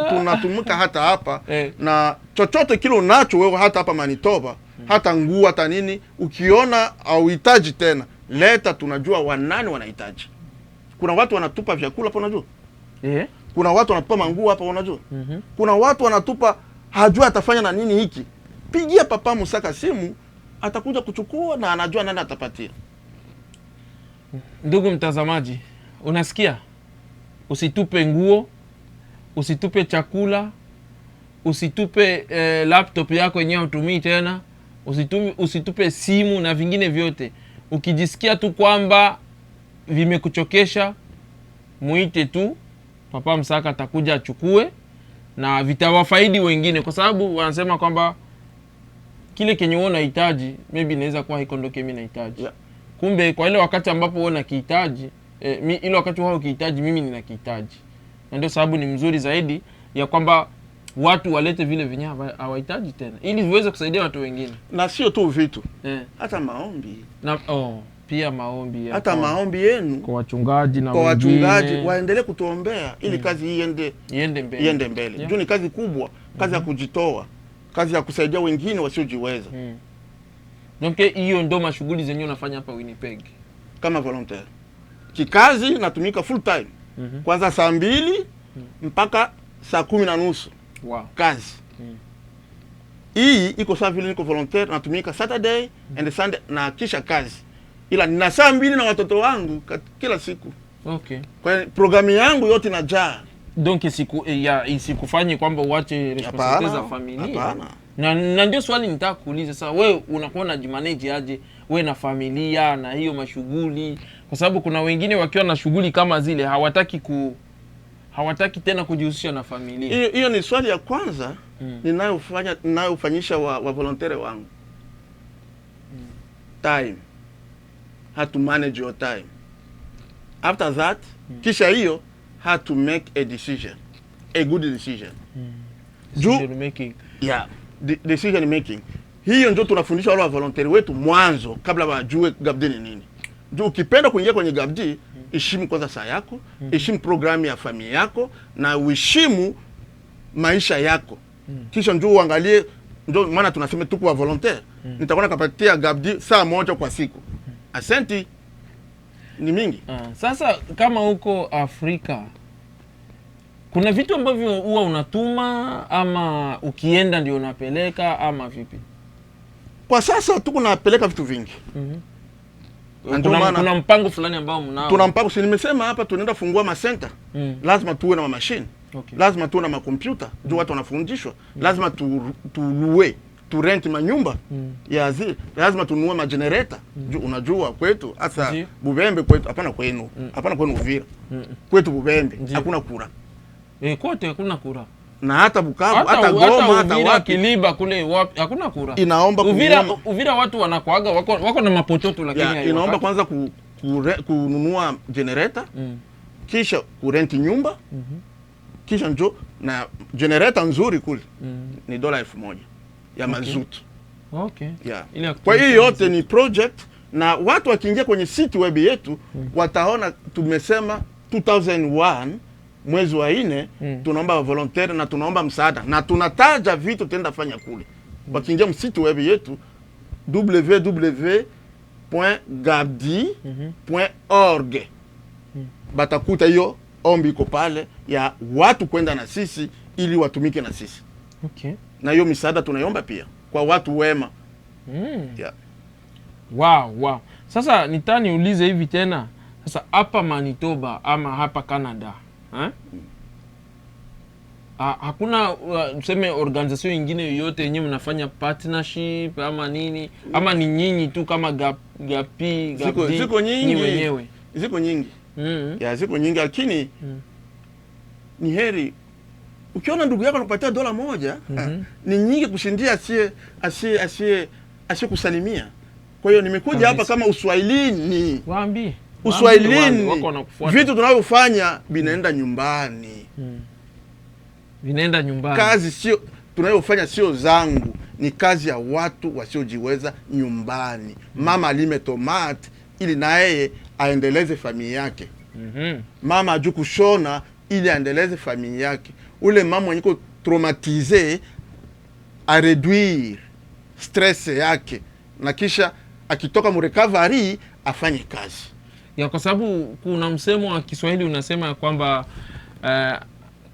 tunatumika hata hapa. Na chochote kile unacho wewe hata hapa Manitoba, hata nguo hata nini, ukiona hauhitaji tena, leta, tunajua wanani wanahitaji. Kuna watu wanatupa vyakula hapa unajua? Kuna watu wanatupa manguo hapa unajua? Kuna watu wanatupa hajua atafanya na nini hiki. Pigia Papa Musaka simu, atakuja kuchukua na anajua nani atapatia. Ndugu mtazamaji, unasikia? Usitupe nguo, usitupe chakula, usitupe laptop yako yenyewe utumii tena, usitupe simu na vingine vyote. Ukijisikia tu kwamba vimekuchokesha, muite tu Papa Musaka, atakuja achukue na vitawafaidi wengine, kwa sababu wanasema kwamba kile kenye wewe unahitaji maybe inaweza kuwa haiko ndio mimi nahitaji. Kumbe kwa ile wakati ambapo wewe unakihitaji, ile wakati wao ukihitaji, mimi ninakihitaji. Na ndio sababu ni mzuri zaidi ya kwamba watu walete vile vinyawa hawahitaji tena, ili viweze kusaidia watu wengine. Na sio tu vitu, hata maombi. Na pia maombi, hata maombi yenu kwa wachungaji na kwa wachungaji waendelee kutuombea ili kazi iende mbele. Juu ni kazi kubwa, kazi ya kujitoa, kazi ya kusaidia wengine wasiojiweza. Donc hiyo ndio mashughuli zenyewe unafanya hapa Winnipeg kama volunteer. Kikazi natumika full time. Kwanza saa 2 mpaka saa 10:30. Kazi. Hii iko sawa vile niko volunteer, natumika Saturday and Sunday na kisha kazi. Ila nina saa 2 na watoto wangu kila siku. Kwa programu yangu yote inajaa. Donc isikufanye kwamba uache responsibility za familia. Hapana. Na ndio swali nitaka kuuliza sasa, wewe unakuwa unajimanage aje wewe na familia na hiyo mashughuli? Kwa sababu kuna wengine wakiwa na shughuli kama zile hawataki tena kujihusisha na familia. Hiyo ni swali ya kwanza ninayofanyisha wa volunteer wangu. Time. How to manage your time. After that, kisha hiyo, how to make a decision. A good decision. Decision making. Decision making. Hiyo ndio tunafundisha wale wa volunteer wetu mwanzo kabla wajue Gabdi ni nini. Ndio ukipenda kuingia kwenye Gabdi, heshimu kwanza saa yako, heshimu programu ya familia yako na uheshimu maisha yako. Kisha ndio uangalie, ndio maana tunasema tuko wa volunteer. Nitakuwa nakapatia Gabdi saa 1 kwa siku. Asante. Ni mingi. Sasa kama huko Afrika kuna vitu ambavyo huwa unatuma ama ukienda ndio unapeleka ama vipi? Kwa sasa tuko napeleka vitu vingi. Kuna mpango fulani ambao mnao? Tuna mpango, si nimesema hapa tunaenda fungua masenta. Lazima tuwe na machine. Lazima tuwe na makompyuta, ndio watu wanafundishwa. Lazima tu rent manyumba ya azili. Lazima tununue magenerator. Unajua kwetu hasa Bubembe kwetu, hapana kwenu. Hapana kwenu Uvira. Kwetu Bubembe hakuna kura. Kote hakuna kura. Na hata Bukavu, hata Goma, hata wapi Kiliba kule wapi hakuna kura. Inaomba Uvira watu wanakuaga wako na mapototo, lakini inaomba kwanza kununua generator, kisha kurenti nyumba, kisha njo na generator nzuri kule ni $1,000 ya mazutu. Kwa hiyo yote ni project, na watu wakiingia kwenye site web yetu wataona tumesema 2001 mwezi wa 4 tunaomba volunteer na tunaomba msaada na tunataja vitu tenda fanya kule. Wakiingia msite web yetu www.gabdi.org batakuta hiyo ombi iko pale ya watu kwenda na sisi ili watumike na sisi. Na hiyo misaada tunaiomba pia kwa watu wema. Wow. Sasa nitaniulize hivi tena. Sasa hapa Manitoba ama hapa Canada, hakuna tuseme organization nyingine yoyote yenyewe mnafanya partnership ama nini, ama ni nyinyi tu kama Gabdi? Ziko nyingi wenyewe. Ziko nyingi. Ziko nyingi, lakini ni heri ukiona ndugu yako anakupatia $1 ni nyingi kushindia asiye kusalimia. Kwa hiyo nimekuja hapa kama Uswahilini. Waambie. Uswahilini. Vitu tunavyofanya vinaenda nyumbani. Vinaenda nyumbani. Kazi sio tunayofanya sio zangu, ni kazi ya watu wasiojiweza nyumbani. Mama alime tomate ili na yeye aendeleze familia yake. Mama ajue kushona ili aendeleze familia yake. Ule mama mwenye ko traumatize a réduire stress yake, na kisha akitoka mu recovery afanye kazi. Ya kwa sababu kuna msemo wa Kiswahili unasema kwamba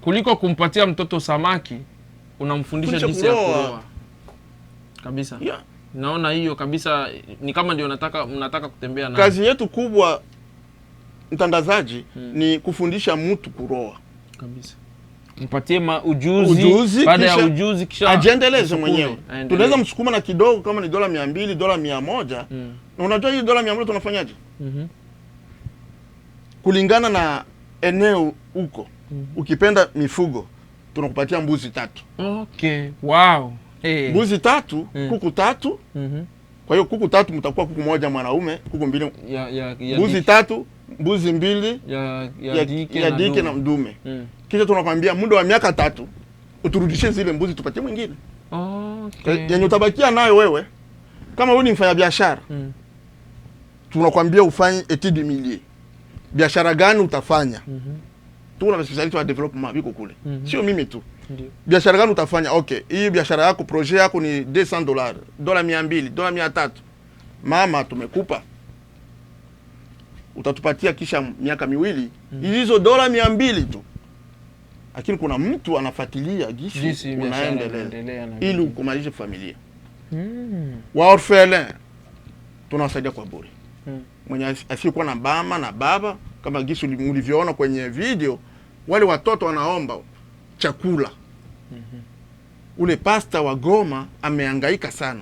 kuliko kumpatia mtoto samaki unamfundisha jinsi ya kuoa. Kabisa. Yeah. Naona hiyo kabisa ni kama ndio mnataka kutembea na. Kazi yetu kubwa mtangazaji ni kufundisha mtu kuroa. Kabisa. Mpatie ujuzi, baada ya ujuzi kisha ajiendeleze mwenyewe. Tunaweza msukuma na kidogo kama ni dola 200, dola 100. Na unajua hii dola 100 tunafanyaje? Kulingana na eneo huko. Ukipenda mifugo tunakupatia mbuzi 3. Okay. Wow. Mbuzi 3, kuku 3. Kwa hiyo kuku 3 mtakuwa kuku moja mwanaume, kuku 2 mbuzi 3, mbuzi 2 ya dike na mdume. Kisha tunakwambia muda wa miaka 3 uturudishie zile mbuzi tupatie mwingine. Okay. Yenye utabakia nayo wewe kama wewe ni mfanya biashara. Tunakwambia ufanye étude milieu. Biashara gani utafanya? Tuna specialist wa development biko kule. Sio mimi tu. Biashara gani utafanya? Okay, hii biashara yako, projet yako ni $200, dola 200, dola 300. Mama tumekupa. Utatupatia kisha miaka 2 hizo dola 200 tu. Lakini kuna mtu anafuatilia gisi unaendelea ili ukumalishe familia. Wa orphelin tunawasaidia kwa bure. Mwenye asiyekuwa na mama na baba, kama gisi mlivyoona kwenye video, wale watoto wanaomba chakula. Ule pasta wa Goma amehangaika sana.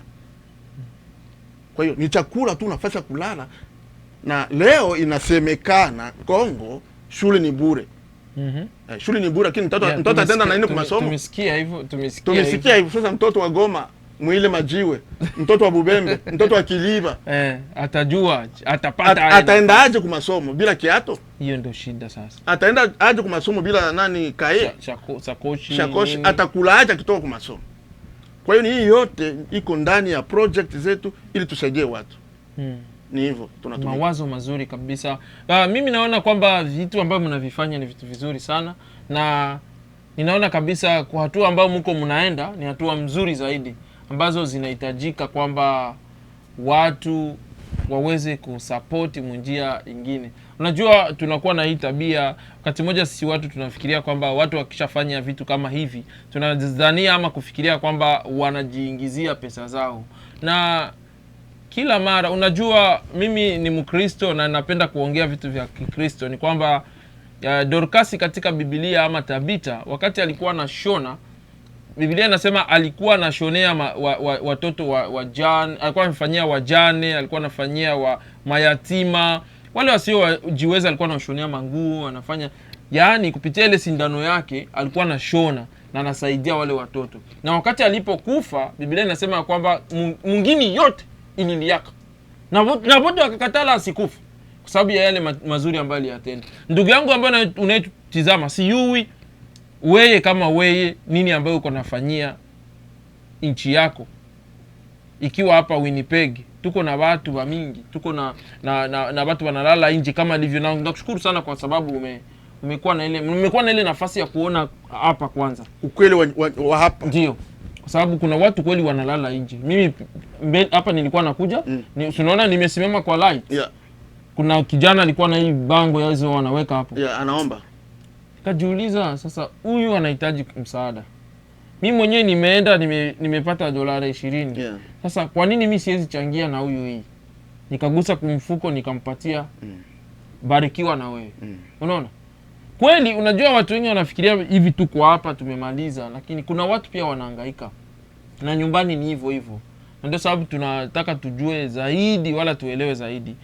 Kwa hiyo ni chakula tu, nafasi ya kulala. Na leo inasemekana Kongo shule ni bure. Shule ni bure, lakini mtoto atenda na nini kwa masomo? Tumesikia hivyo. Sasa mtoto wa Goma mwile majiwe, mtoto wa Bubembe, mtoto wa Kiliba atajua atapata ataendaje kwa masomo bila kiato? Hiyo ndio shida sasa. Ataenda aje kwa masomo bila nani kae? Shakoshi atakulaje akitoka kwa masomo? Kwa hiyo hii yote iko ndani ya project zetu ili tusaidie watu. Ni hivyo tunatumia. Mawazo mazuri kabisa. Mimi naona kwamba vitu ambavyo mnavifanya ni vitu vizuri sana, na ninaona kabisa kwa hatua ambayo mko mnaenda ni hatua mzuri zaidi ambazo zinahitajika kwamba watu waweze kusupport njia nyingine. Unajua tunakuwa na hii tabia wakati mmoja, sisi watu tunafikiria kwamba watu wakishafanya vitu kama hivi tunadhania ama kufikiria kwamba wanajiingizia pesa zao. Na kila mara, unajua mimi ni Mkristo na napenda kuongea vitu vya Kikristo, ni kwamba Dorcas katika Biblia ama Tabita wakati alikuwa na shona, Biblia inasema alikuwa anashonea watoto wajane, alikuwa anafanyia wajane, alikuwa anafanyia mayatima, wale wasiojiweza alikuwa anashonea manguo, anafanya, yaani kupitia ile sindano yake alikuwa anashona na anasaidia wale watoto. Na wakati alipokufa Biblia inasema kwamba mwingine yote ililiaka na wote wakakatala asikufa kwa sababu ya yale mazuri ambayo aliyatenda. Ndugu yangu ambaye unayetizama, siyui wewe kama wewe nini ambayo uko nafanyia nchi yako. Ikiwa hapa Winnipeg tuko na watu wa mingi, tuko na watu wanalala nje kama ilivyo, na nakushukuru sana kwa sababu umekuwa na ile nafasi ya kuona hapa kwanza ukweli wa hapa. Ndio. Kwa sababu kuna watu kweli wanalala nje. Mimi hapa nilikuwa nakuja, unaona nimesimama kwa light. Yeah. Kuna kijana alikuwa na hii bango ya hizo wanaweka hapo. Yeah, anaomba. Kajiuliza sasa huyu anahitaji msaada. Mimi mwenyewe nimeenda nimepata $20. Yeah. Sasa kwa nini mimi siwezi changia na huyu hii? Nikagusa kumfuko nikampatia. Barikiwa na wewe. Unaona? Kweli unajua watu wengi wanafikiria hivi tuko hapa tumemaliza, lakini kuna watu pia wanahangaika. Na nyumbani ni hivyo hivyo. Na ndio sababu tunataka tujue zaidi wala tuelewe zaidi.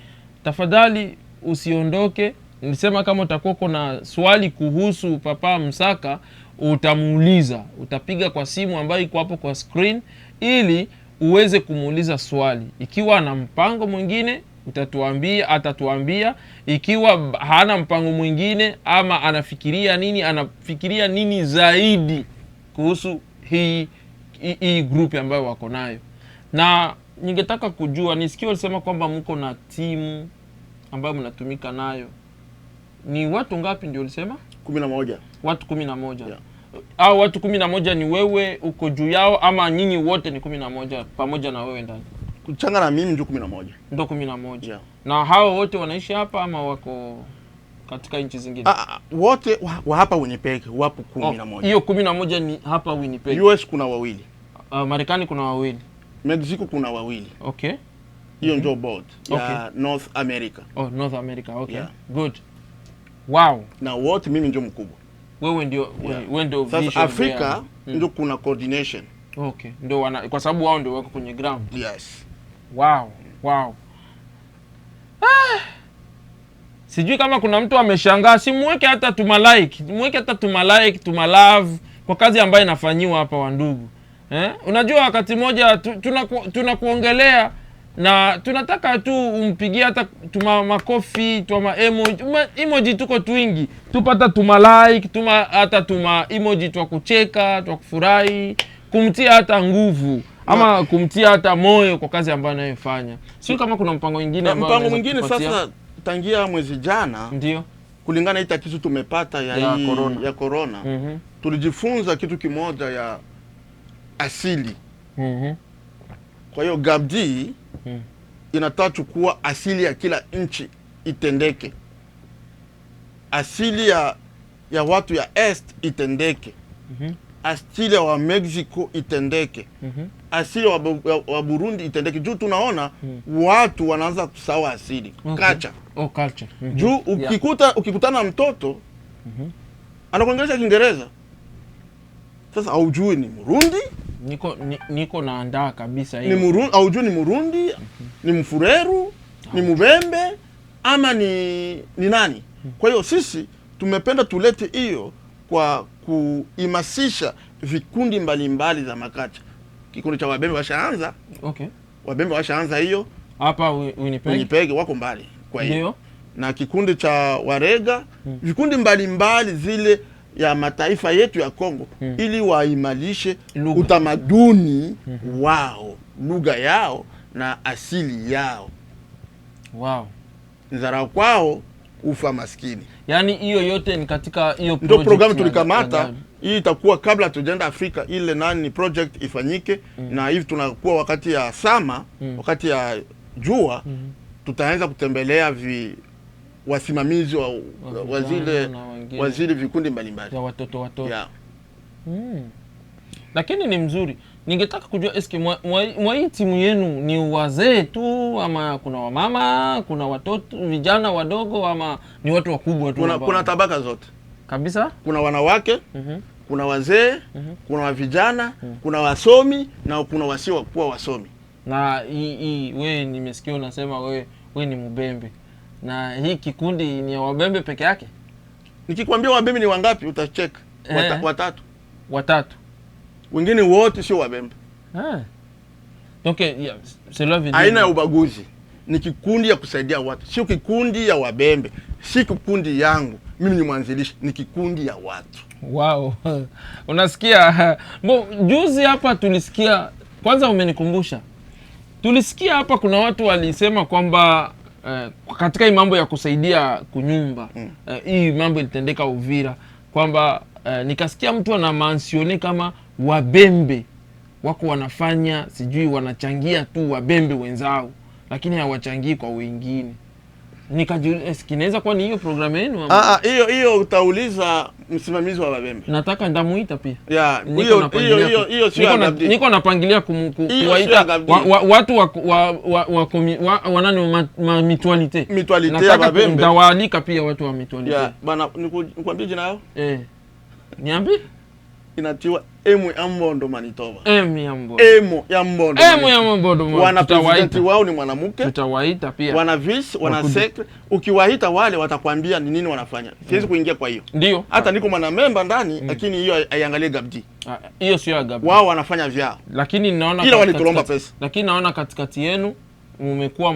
Tafadhali usiondoke. Nilisema kama utakuwa na swali kuhusu Papa Msaka utamuuliza. Utapiga kwa simu ambayo iko hapo kwa screen ili uweze kumuuliza swali. Ikiwa ana mpango mwingine atatuambia. Ikiwa hana mpango mwingine ama anafikiria nini zaidi kuhusu hii group ambayo wako nayo. Na ningetaka kujua, nisikia ulisema kwamba mko na timu ambayo mnatumika nayo. Ni watu ngapi ndio ulisema? 11. Watu 11. Yeah. Au watu 11 ni wewe uko juu yao ama nyinyi wote ni 11 pamoja na wewe ndani? Kuchanga na mimi ndio 11. Ndio 11. Yeah. Na hao wote wanaishi hapa ama wako katika nchi zingine? Wote wa hapa Winnipeg wapo 11. Hiyo 11 ni hapa Winnipeg. US kuna wawili. Marekani kuna wawili. Mexico kuna wawili. Okay. Hiyo ndio board ya North America. Oh, North America. Okay. Yeah. Good. Wow. Na wote mimi ndio mkubwa. Wewe ndio wewe ndio vision. Sasa Afrika ndio kuna coordination. Okay. Ndio kwa sababu wao ndio wako kwenye ground. Yes. Wow. Sijui kama kuna mtu ameshangaa, simweke hata tumalove kwa kazi ambayo inafanyiwa hapa wandugu. Unajua wakati moja tunakuongelea na tunataka tu umpigie hata makofi, emoji tuko twingi. Tupata hata emoji twa kucheka, twa kufurahi, kumtia hata nguvu ama kumtia hata moyo kwa kazi ambayo anayofanya. Sio kama kuna mpango mwingine sasa tangia mwezi jana ndio kulingana hii tatizo tumepata ya corona. Tulijifunza kitu kimoja ya asili. Kwa hiyo Gabdi inataka chukua asili ya kila nchi itendeke. Asili ya watu ya Est itendeke. Asili ya wa Mexico itendeke. Asili wa Burundi itendeke. Juu tunaona watu wanaanza kusahau asili. Culture. Culture. Juu ukikutana na mtoto anakuongelesha Kiingereza. Sasa haujui ni Murundi, niko naandaa kabisa hiyo. Ni Murundi, haujui ni Murundi, ni Mfureru, ni Mubembe ama ni nani? Kwa hiyo sisi tumependa tulete hiyo kwa kuimasisha vikundi mbalimbali za makacha. Kikundi cha Wabembe washaanza. Okay. Wabembe washaanza hiyo hapa Winnipeg wako mbali kwa hiyo. Na kikundi cha Warega, vikundi mbalimbali zile ya mataifa yetu ya Kongo ili waimalishe utamaduni wao, lugha yao na asili yao. Wow. Nzara kwao ufa maskini. Yaani hiyo yote ni katika hiyo project. Ndio programu tulikamata. Hii itakuwa kabla tujenda Afrika ile ni project ifanyike na hivi tunakuwa wakati ya sama, wakati ya jua tutaanza kutembelea wasimamizi wa zile vikundi mbalimbali ya watoto. Yeah. Lakini ni mzuri. Ningetaka kujua eski mwa hii timu yenu ni wazee tu ama kuna wamama, kuna watoto, vijana wadogo ama ni watu wakubwa tu? Kuna tabaka zote. Kabisa? Kuna wanawake, kuna wazee, kuna vijana, kuna wasomi na kuna wasio kuwa wasomi. Na wewe nimesikia unasema wewe ni Mubembe. Na hii kikundi ni ya Wabembe peke yake? Nikikwambia Wabembe ni wangapi utachek. Watatu. Wengine wote sio Wabembe. Okay, aina ya ubaguzi. Ni kikundi ya kusaidia watu. Sio kikundi ya Wabembe. Si kikundi yangu. Mimi ni mwanzilishi. Ni kikundi ya watu. Wow. Unasikia? Juzi hapa tulisikia, kwanza umenikumbusha. Tulisikia hapa kuna watu walisema kwamba katika hii mambo ya kusaidia kunyumba, hii mambo ilitendeka Uvira, kwamba nikasikia mtu anamansione kama Wabembe wako wanafanya, sijui wanachangia tu Wabembe wenzao, lakini hawachangii kwa wengine. Nikajiuliza kinaweza kuwa ni hiyo programu yenu? Hiyo utauliza msimamizi wa Wabembe. Nataka ndamuita pia. Hiyo sio Gabdi. Niko napangilia kuwaita watu wa mutualite ya Wabembe. Ndawaalika pia watu wa mutualite. Bana nikwambie jina yao? Niambie. inatiwa emu ya Mbondo Manitoba. Emu ya Mbondo. Emu ya Mbondo. Emu ya Mbondo. Wana presidenti wao ni mwanamke. Tutawaita pia. Wana vice, wana secretary. Ukiwaita wale watakwambia ni nini wanafanya. Siwezi kuingia kwa hiyo. Ndio. Hata niko mwanamemba ndani lakini hiyo haiangalie Gabdi. Hiyo sio ya Gabdi. Wao wanafanya vyao. Lakini naona kila walitolomba pesa. Lakini naona katikati yenu mmekuwa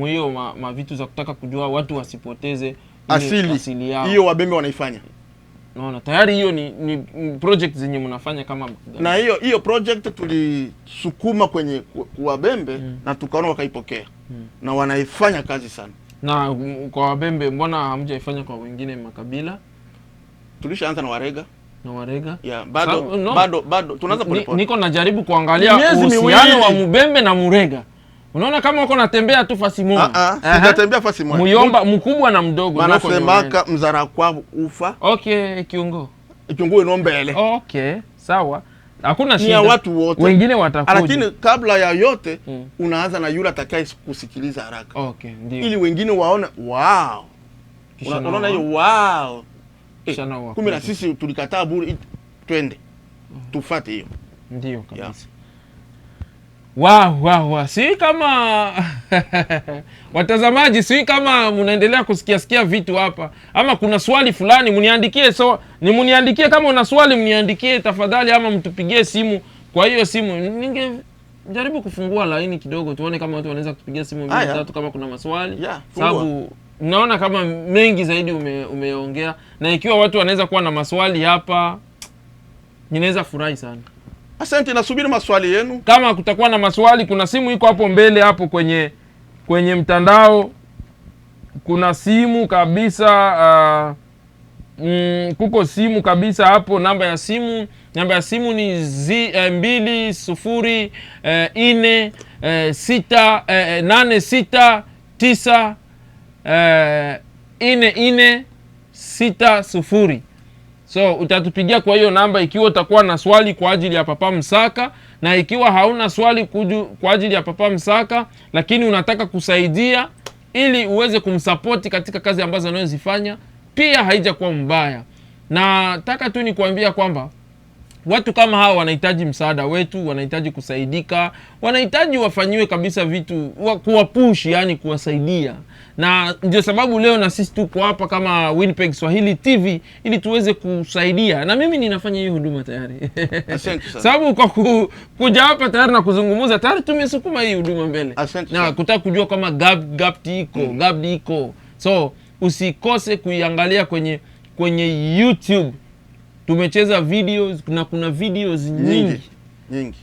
hiyo vitu za kutaka kujua watu wasipoteze asili yao. Hiyo wabembe wanaifanya. Naona tayari hiyo ni project zenye mnafanya kama na hiyo project tulisukuma kwenye wabembe na tukaona wakaipokea na wanaifanya kazi sana. Na kwa wabembe mbona hamjaifanya kwa wengine makabila? Tulishaanza na Warega. Na Warega? Yeah, bado tunaanza polepole. Niko najaribu kuangalia uhusiano wa Mubembe na Murega. Unaona kama uko natembea tu fasi moja. Sitatembea fasi moja. Muyomba mkubwa na mdogo. Maana semaka mzara kwa ufa. Okay, kiungo. Kiungo ino mbele. Okay, sawa. Hakuna shida. Ni ya watu wote. Wengine watakuja. Lakini kabla ya yote unaanza na yule atakaye kusikiliza haraka. Okay, ndio. Ili wengine waone wow. Unaona hiyo wow. Kumbe na sisi tulikataa bure, twende. Tufuate hiyo. Ndio kabisa. Wow. Si kama watazamaji, si kama mnaendelea kusikia vitu hapa ama kuna swali fulani mniandikie, mniandikie kama una swali mniandikie tafadhali, ama mtupigie simu. Kwa hiyo simu ningejaribu kufungua laini kidogo tuone kama watu wanaweza kupigia simu 2-3 kama kuna maswali. Sababu naona kama mengi zaidi umeongea, na ikiwa watu wanaweza kuwa na maswali hapa ninaweza furahi sana. Asante, nasubiri maswali yenu. Kama kutakuwa na maswali, kuna simu iko hapo mbele hapo kwenye mtandao. Kuna simu kabisa, kuko simu kabisa hapo. Namba ya simu ni 2046894460. So utatupigia kwa hiyo namba ikiwa utakuwa na swali kwa ajili ya Papa Msaka, na ikiwa hauna swali kwa ajili ya Papa Msaka lakini unataka kusaidia ili uweze kumsapoti katika kazi ambazo anazozifanya, pia haijakuwa mbaya. Na nataka tu nikuambia kwamba watu kama hao wanahitaji msaada wetu, wanahitaji kusaidika, wanahitaji wafanyiwe kabisa vitu, kuwapush, yani kuwasaidia. Na ndio sababu leo na sisi tuko hapa kama Winnipeg Swahili TV ili tuweze kusaidia. Na mimi ninafanya hiyo huduma tayari. Sababu kwa kuja hapa tayari na kuzungumza tayari tumesukuma hii huduma mbele. Na kutaka kujua kama Gabdi iko. So usikose kuiangalia kwenye YouTube. Tumecheza videos na kuna videos nyingi.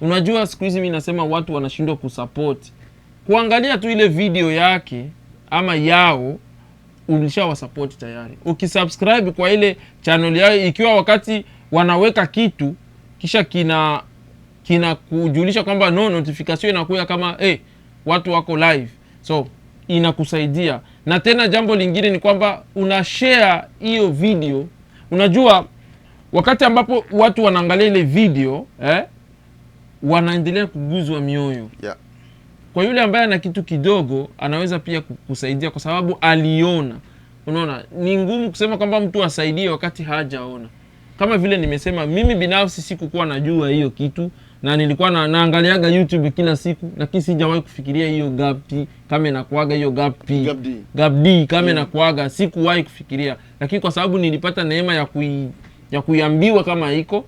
Unajua siku hizi mimi nasema watu wanashindwa kusupport. Kuangalia tu ile video yake ama yao ulishawasupport tayari. Ukisubscribe kwa ile channel yao, ikiwa wakati wanaweka kitu kisha kina kujulisha kwamba notification inakuja kama watu wako live. So inakusaidia. Na tena jambo lingine ni kwamba una share hiyo video. Unajua wakati ambapo watu wanaangalia ile video wanaendelea kuguzwa mioyo. Kwa yule ambaye ana kitu kidogo anaweza pia kusaidia kwa sababu aliona. Unaona, ni ngumu kusema kwamba mtu asaidie wakati hajaona. Kama vile nimesema, mimi binafsi sikukuwa najua hiyo kitu, na nilikuwa naangaliaga YouTube kila siku, lakini sijawahi kufikiria hiyo Gabdi kama inakuaga hiyo Gabdi kama inakuaga, sikuwahi kufikiria. Lakini kwa sababu nilipata neema ya kuiambiwa kama iko,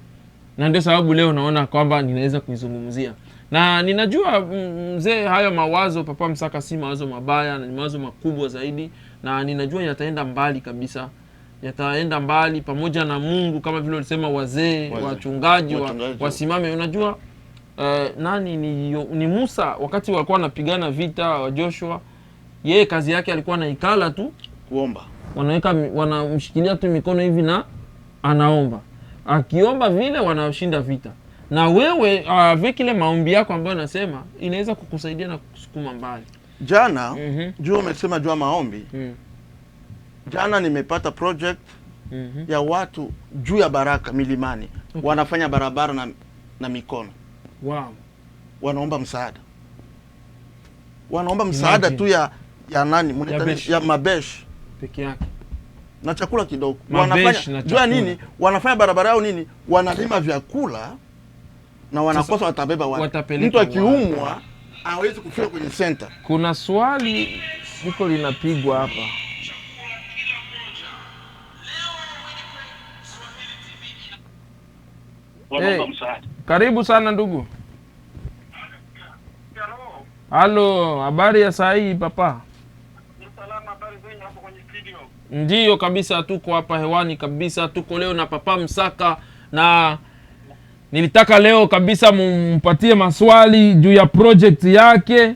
na ndio sababu leo naona kwamba ninaweza kuizungumzia. Na ninajua mzee, hayo mawazo Papa Msaka si mawazo mabaya, na ni mawazo makubwa zaidi, na ninajua yataenda mbali kabisa. Yataenda mbali pamoja na Mungu, kama vile ulisema wazee, wachungaji wasimame. Unajua ni Musa wakati walikuwa wanapigana vita wa Joshua, yeye kazi yake alikuwa anaikala tu kuomba. Wanamshikilia tu mikono hivi na anaomba. Akiomba vile wanashinda vita. Na wewe vile maombi yako ambayo nasema inaweza kukusaidia na kukusukuma mbali. Jana jua umesema jua maombi. Jana nimepata project ya watu juu ya Baraka milimani. Wanafanya barabara na mikono. Wow. Wanaomba msaada. Wanaomba msaada tu ya nani? Ya mabesh peke yake. na chakula kidogo. Wanafanya jua nini? Wanafanya barabara yao nini? Wanalima vyakula na wanakosa watabeba wapi. Mtu akiumwa hawezi kufika kwenye center. Kuna swali liko linapigwa hapa. Hey, karibu sana ndugu. Halo, habari ya saa hii papa? Salama, habari zenu hapo kwenye studio? Ndiyo kabisa, tuko hapa hewani kabisa, tuko leo na Papa Msaka, na nilitaka leo kabisa mumpatie maswali juu ya project yake.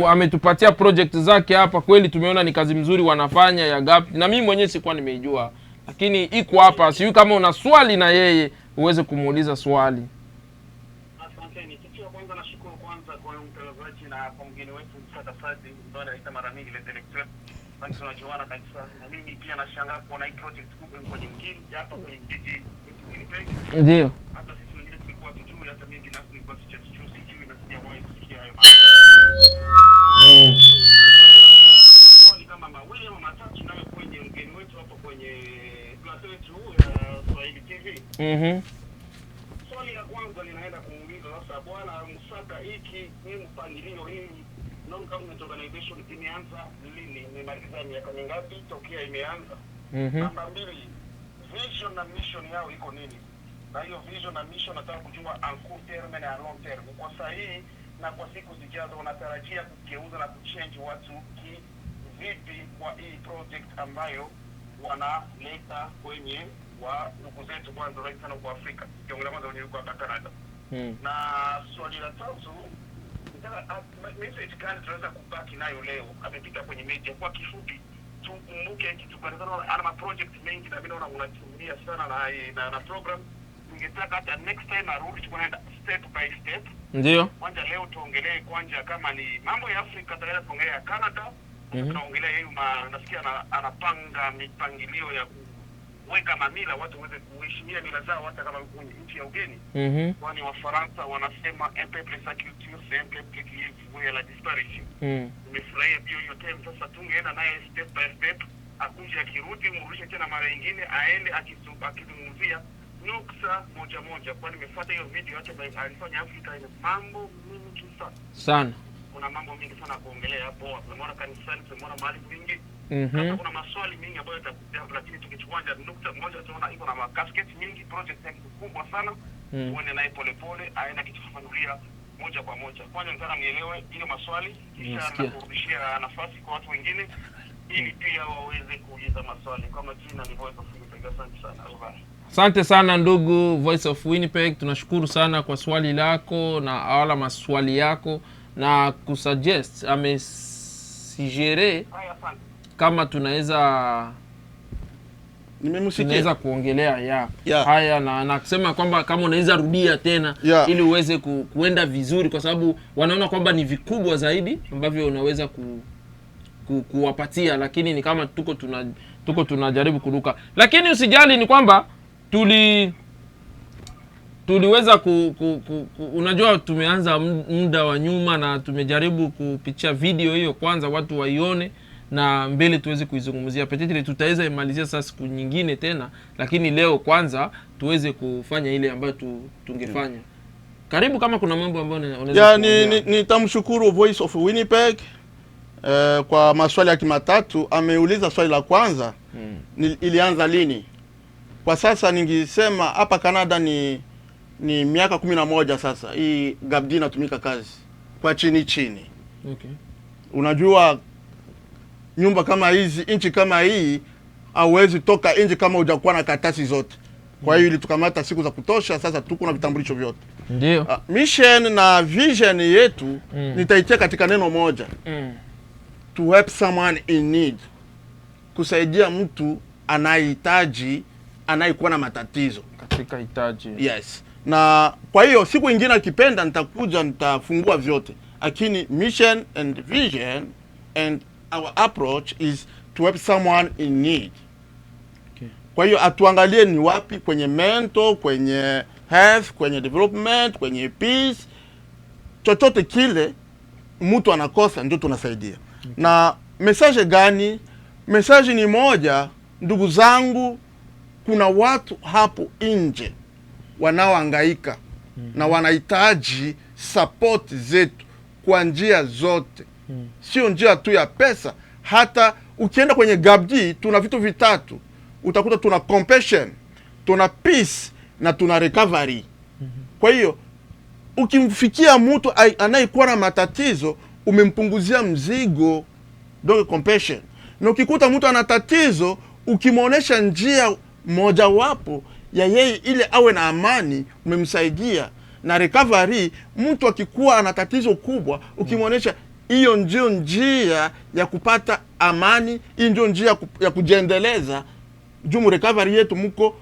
Ametupatia project zake hapa, kweli tumeona ni kazi mzuri wanafanya ya GAP, na mimi mwenyewe sikuwa nimeijua, lakini iko hapa. Sijui kama una swali na yeye uweze kumuuliza swali. Asanteni. Kitu cha kwanza nashukuru kwanza kwa mtangazaji na kwa mgeni wetu Msaka Fadi ambaye anaita mara mingi ile director. Basi tunajuana kabisa. Na mimi pia nashangaa kuona hii project kubwa kwenye mjini hapa kwenye jiji. Ndio. Ndio. Kwanza leo tuongelee kwanza kama ni mambo ya Afrika, tutaenda kuongelea Canada. Tunaongelea yeye nasikia anapanga mipangilio ya kuweka mamila watu waweze kuheshimia mila zao hata kama kwenye nchi ya ugeni. Kwani Wafaransa wanasema un peuple sa culture c'est un peuple qui est voué à la disparition. Nimefurahia hiyo term. Sasa tungeenda naye step by step, akuje akirudi mrudishe tena mara nyingine aende akizungumzia nukta moja moja, kwani nimefuata hiyo video hata alifanya Afrika ina mambo mingi sana. Kuna mambo mingi sana kuongelea hapo. Tumeona kanisani, tumeona mahali mingi. Hata kuna maswali mingi ambayo yatakuja, lakini tukichukua nukta moja tunaona iko na casket mingi, project yake kubwa sana. Uone naye polepole aenda kitufafanulia moja kwa moja. Kwanza nataka nielewe hiyo maswali, kisha nakurudishia nafasi kwa watu wengine ili pia waweze kuuliza maswali. Kama jina ni Voice of Winnipeg. Asante sana. Asante sana ndugu Voice of Winnipeg, tunashukuru sana kwa swali lako na wala maswali yako, na kusuggest amesijere kama tunaweza kuongelea haya na kusema kwamba kama unaweza rudia tena ili uweze kuenda vizuri, kwa sababu wanaona kwamba ni vikubwa zaidi ambavyo unaweza kuwapatia, lakini ni kama tuko tunajaribu kuruka. Lakini usijali, ni kwamba tuliweza unajua tumeanza muda wa nyuma na tumejaribu kupitia video hiyo kwanza watu waione na mbele tuweze kuizungumzia. Petitili tutaweza imalizia sasa siku nyingine tena, lakini leo kwanza tuweze kufanya ile ambayo tungefanya. Karibu, kama kuna mambo ambayo unaweza nitamshukuru Voice of Winnipeg kwa maswali ya kimatatu. Ameuliza swali la kwanza, ilianza lini? Kwa sasa ningisema hapa Canada ni miaka 11 sasa hii GAPD inatumika kazi kwa chini. Okay. Unajua nyumba kama hizi, inchi kama hii hauwezi toka nje kama hujakuwa na karatasi zote. Kwa hiyo ili tukamata siku za kutosha, sasa tuko na vitambulisho vyote. Ndio. Mission na vision yetu nitaitia katika neno moja. To help someone in need. Kusaidia mtu anayehitaji, anayekuwa na matatizo katika hitaji. Yes. Na kwa hiyo siku nyingine akipenda nitakuja nitafungua vyote. Lakini mission and vision and our approach is to help someone in need. Okay. Kwa hiyo atuangalie ni wapi kwenye mental, kwenye health, kwenye development, kwenye peace, chochote kile mtu anakosa ndio tunasaidia. Okay. Na message gani? Message ni moja, ndugu zangu, kuna watu hapo nje wanaohangaika na wanahitaji support zetu kwa njia zote. Sio njia tu ya pesa. Hata ukienda kwenye Gabdi tuna vitu vitatu. Utakuta tuna compassion, tuna peace na tuna recovery. Kwa hiyo ukimfikia mtu anayekuwa na matatizo, umempunguzia mzigo, ndio compassion. Na ukikuta mtu ana tatizo, ukimwonyesha njia mojawapo ya yeye ile awe na amani, umemsaidia. Na recovery, mtu akikuwa ana tatizo kubwa, ukimwonyesha hiyo ndio njia ya kupata amani, hiyo ndio njia ya kujiendeleza. Jumu recovery yetu muko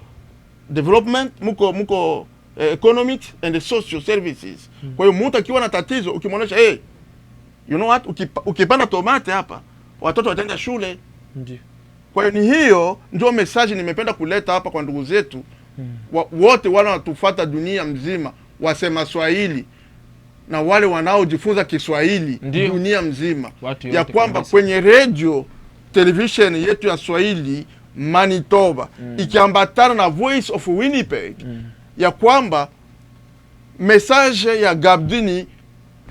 development, muko economics and social services. Kwa hiyo mtu akiwa na tatizo, ukimwonyesha you know what, ukipanda tomate hapa, watoto wataenda shule. Ndiyo. Kwa hiyo ni hiyo ndio message nimependa kuleta hapa kwa ndugu zetu wote wale wanatufuata dunia mzima, wasema Swahili na wale wanaojifunza Kiswahili dunia mzima, ya kwamba kabisa, kwenye radio television yetu ya Swahili Manitoba ikiambatana na Voice of Winnipeg, ya kwamba message ya Gabdi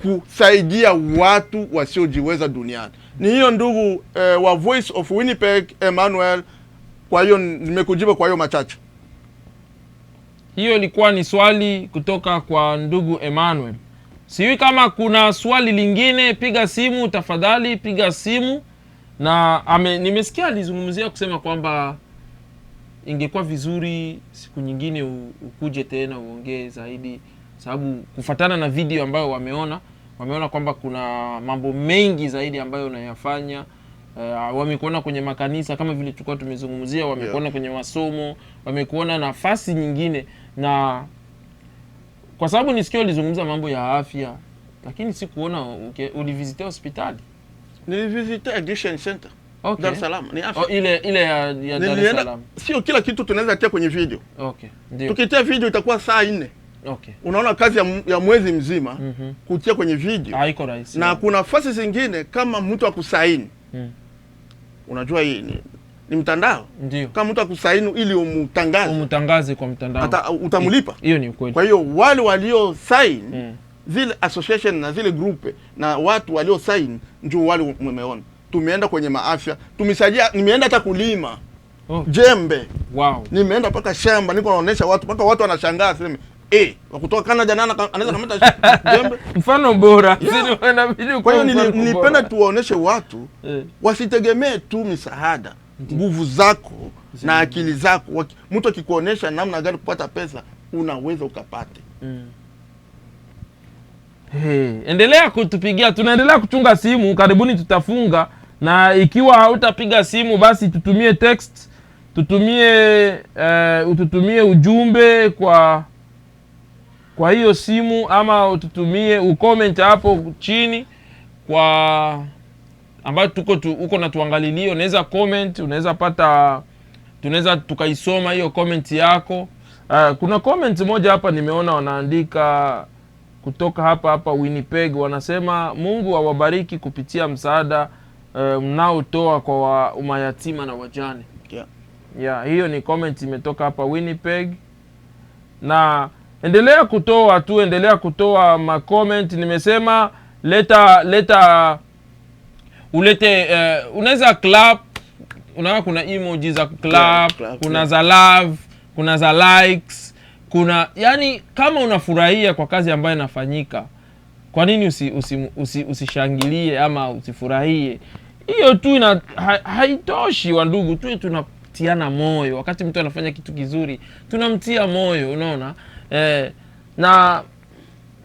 kusaidia watu wasiojiweza duniani. Ni hiyo ndugu wa Voice of Winnipeg Emmanuel. Kwa hiyo nimekujibu kwa hiyo machache. Hiyo ilikuwa ni swali kutoka kwa ndugu Emmanuel. Siwi kama kuna swali lingine, piga simu tafadhali, piga simu. Na nimesikia alizungumzia kusema kwamba ingekuwa vizuri siku nyingine ukuje tena uongee zaidi, sababu kufatana na video ambayo wameona kwamba kuna mambo mengi zaidi ambayo unayafanya. Wamekuona kwenye makanisa kama vile tulikuwa tumezungumzia, wamekuona kwenye masomo, wamekuona nafasi nyingine. Na kwa sababu nisikia ulizungumza mambo ya afya, lakini sikuona ulivisite hospitali. Nilivisite Addiction Center. Okay. Dar es Salaam ni afya. Ile ya Dar es Salaam. Sio kila kitu tunaweza tia kwenye video. Okay. Ndio. Tukitia video itakuwa saa 4. Okay. Unaona kazi ya mwezi mzima kutia kwenye video. Haiko rahisi. Na kuna nafasi zingine kama mtu akusaini. Unajua hii ni mtandao. Ndio. Kama mtu akusaini ili umutangaze kwa mtandao, hata utamlipa. Hiyo ni ukweli. Kwa hiyo wale walio sign zile association na zile group na watu walio sign ndio wale umeona. Tumeenda kwenye maafya, tumesaidia, nimeenda hata kulima. Jembe. Wow. Nimeenda paka shamba, niko naonesha watu, paka watu wanashangaa sema wakutoka Canada nana anaweza kamata jembe. Mfano bora. Kwa hiyo nilipenda tuwaoneshe watu wasitegemee tu misaada. Nguvu zako na akili zako. Mtu akikuonesha namna gani kupata pesa, unaweza ukapate. Endelea kutupigia, tunaendelea kuchunga simu, karibuni tutafunga. Na ikiwa hautapiga simu, basi tutumie text, ututumie ujumbe kwa hiyo simu, ama ututumie ucomment hapo chini kwa ambayo uko na tuangalilio. Unaweza comment, tunaweza tukaisoma hiyo comment yako. Kuna comment moja hapa nimeona wanaandika kutoka hapa Winnipeg, wanasema Mungu awabariki kupitia msaada mnaotoa kwa mayatima na wajane. Hiyo ni comment imetoka hapa Winnipeg. Na endelea kutoa ma comment. Nimesema ulete unaweza clap, kuna emoji za clap, kuna za love, kuna za likes, kuna yani kama unafurahia kwa kazi ambayo inafanyika, kwa nini usishangilie ama usifurahie? Hiyo tu haitoshi wa ndugu, tu tunatiana moyo. Wakati mtu anafanya kitu kizuri, tunamtia moyo, unaona? Na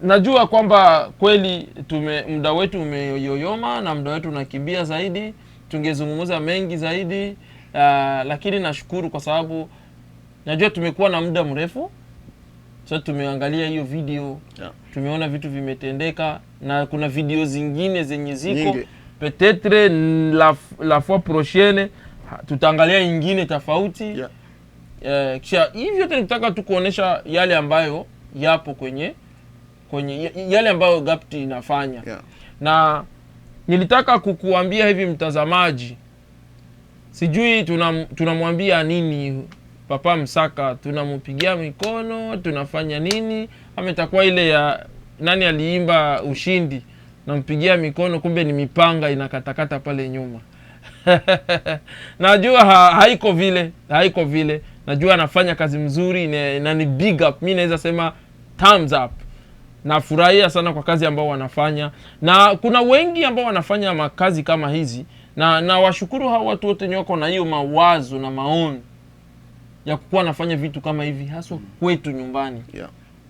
najua kwamba kweli muda wetu umeyoyoma na muda wetu unakimbia zaidi, tungezungumza mengi zaidi, lakini nashukuru kwa sababu najua tumekuwa na muda mrefu. So tumeangalia hiyo video, tumeona vitu vimetendeka, na kuna video zingine zenye ziko peut-être la fois prochaine tutaangalia nyingine tofauti. Kisha hivi yote nitaka tu kuonesha yale ambayo yapo kwenye yale ambayo Gabdi inafanya. Na nilitaka kukuambia hivi mtazamaji, sijui tunamwambia nini Papa Msaka, tunampigia mikono, tunafanya nini? Ama itakuwa ile ya nani aliimba Ushindi, nampigia mikono kumbe ni mipanga inakatakata pale nyuma. Najua haiko vile. Najua anafanya kazi mzuri na ni big up. Mimi naweza sema thumbs up. Nafurahia sana kwa kazi ambao wanafanya, na kuna wengi ambao wanafanya makazi kama hizi, na washukuru hao watu wote wako na hiyo mawazo na maoni ya kuwa nafanya vitu kama hivi, haswa kwetu nyumbani.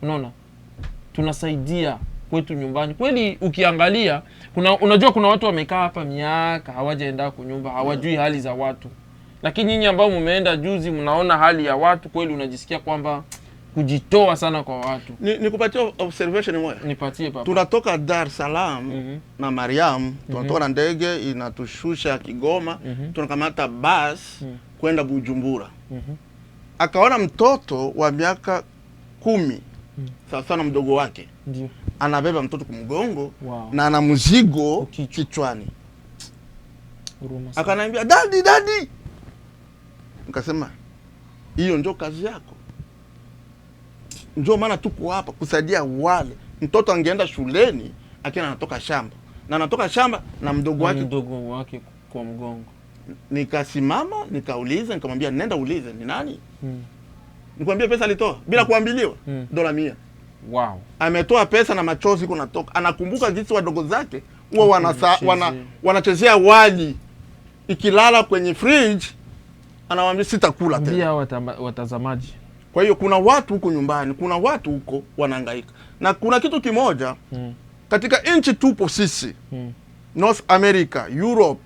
Unaona, tunasaidia kwetu nyumbani kweli. Ukiangalia unajua kuna watu wamekaa hapa miaka hawajaenda kunyumba, hawajui hali za watu, lakini nyinyi ambao mumeenda juzi mnaona hali ya watu kweli, unajisikia kwamba kujitoa sana kwa watu. Nikupatie observation moja. Nipatie papa. Tunatoka Dar es Salaam na Mariam, tunatoka na ndege inatushusha Kigoma, tunakamata bus kwenda Bujumbura. Akaona mtoto wa miaka 10 sawa na mdogo wake. Ndio. Anabeba mtoto kumgongo na ana mzigo kichwani. Akaniambia, "Daddy." Nikasema, "Hiyo ndio kazi yako. Ndio maana tuko hapa kusaidia wale." Mtoto angeenda shuleni, akina anatoka shamba. Na anatoka shamba na mdogo wake kwa mgongo. Nikasimama, nikauliza, nikamwambia, "Nenda ulize ni nani?" Nikwambia pesa alitoa bila kuambiliwa, dola 100. Wow. Ametoa pesa na machozi kunatoka. Anakumbuka jinsi wadogo zake huwa wanachezea wali ikilala kwenye fridge, anawaambia sitakula tena. Ndio watazamaji. Kwa hiyo kuna watu huko nyumbani, kuna watu huko wanahangaika. Na kuna kitu kimoja katika nchi tupo sisi, North America, Europe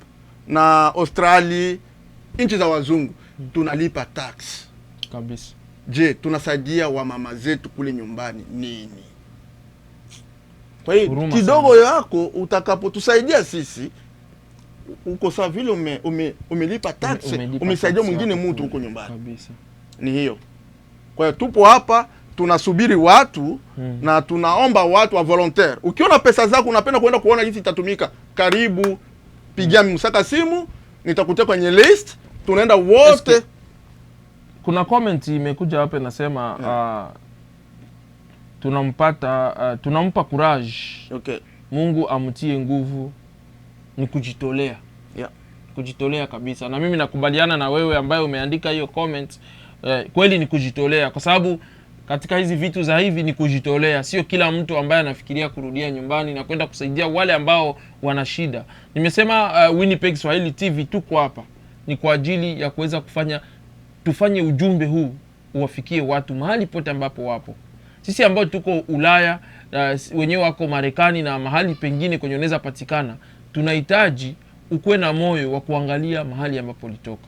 na Australia, nchi za wazungu, tunalipa tax kabisa. Je, tunasaidia wamama zetu kule nyumbani nini? Kwa hiyo kidogo yako utakapotusaidia sisi, uko sawa vile umelipa tax, umesaidia mwingine mtu huko nyumbani kabisa. Ni hiyo. Kwa hiyo tupo hapa tunasubiri watu na tunaomba watu wa volunteer. Ukiona pesa zako unapenda kwenda kuona jinsi itatumika, karibu pigia Msaka simu, nitakutia kwenye list, tunaenda wote. Kuna comment imekuja hapa inasema tunampa courage. Okay. Mungu amtie nguvu, ni kujitolea. Kujitolea kabisa. Na mimi nakubaliana na wewe ambaye umeandika hiyo comment. Kweli ni kujitolea, kwa sababu katika hizi vitu za hivi ni kujitolea. Sio kila mtu ambaye anafikiria kurudia nyumbani na kwenda kusaidia wale ambao wana shida. Nimesema Winnipeg Swahili TV tuko hapa ni kwa ajili ya kuweza tufanye ujumbe huu uwafikie watu mahali pote ambapo wapo. Sisi ambao tuko Ulaya, wenyewe wako Marekani na mahali pengine kwenye unaweza patikana, tunahitaji ukwe na moyo wa kuangalia mahali ambapo ulitoka.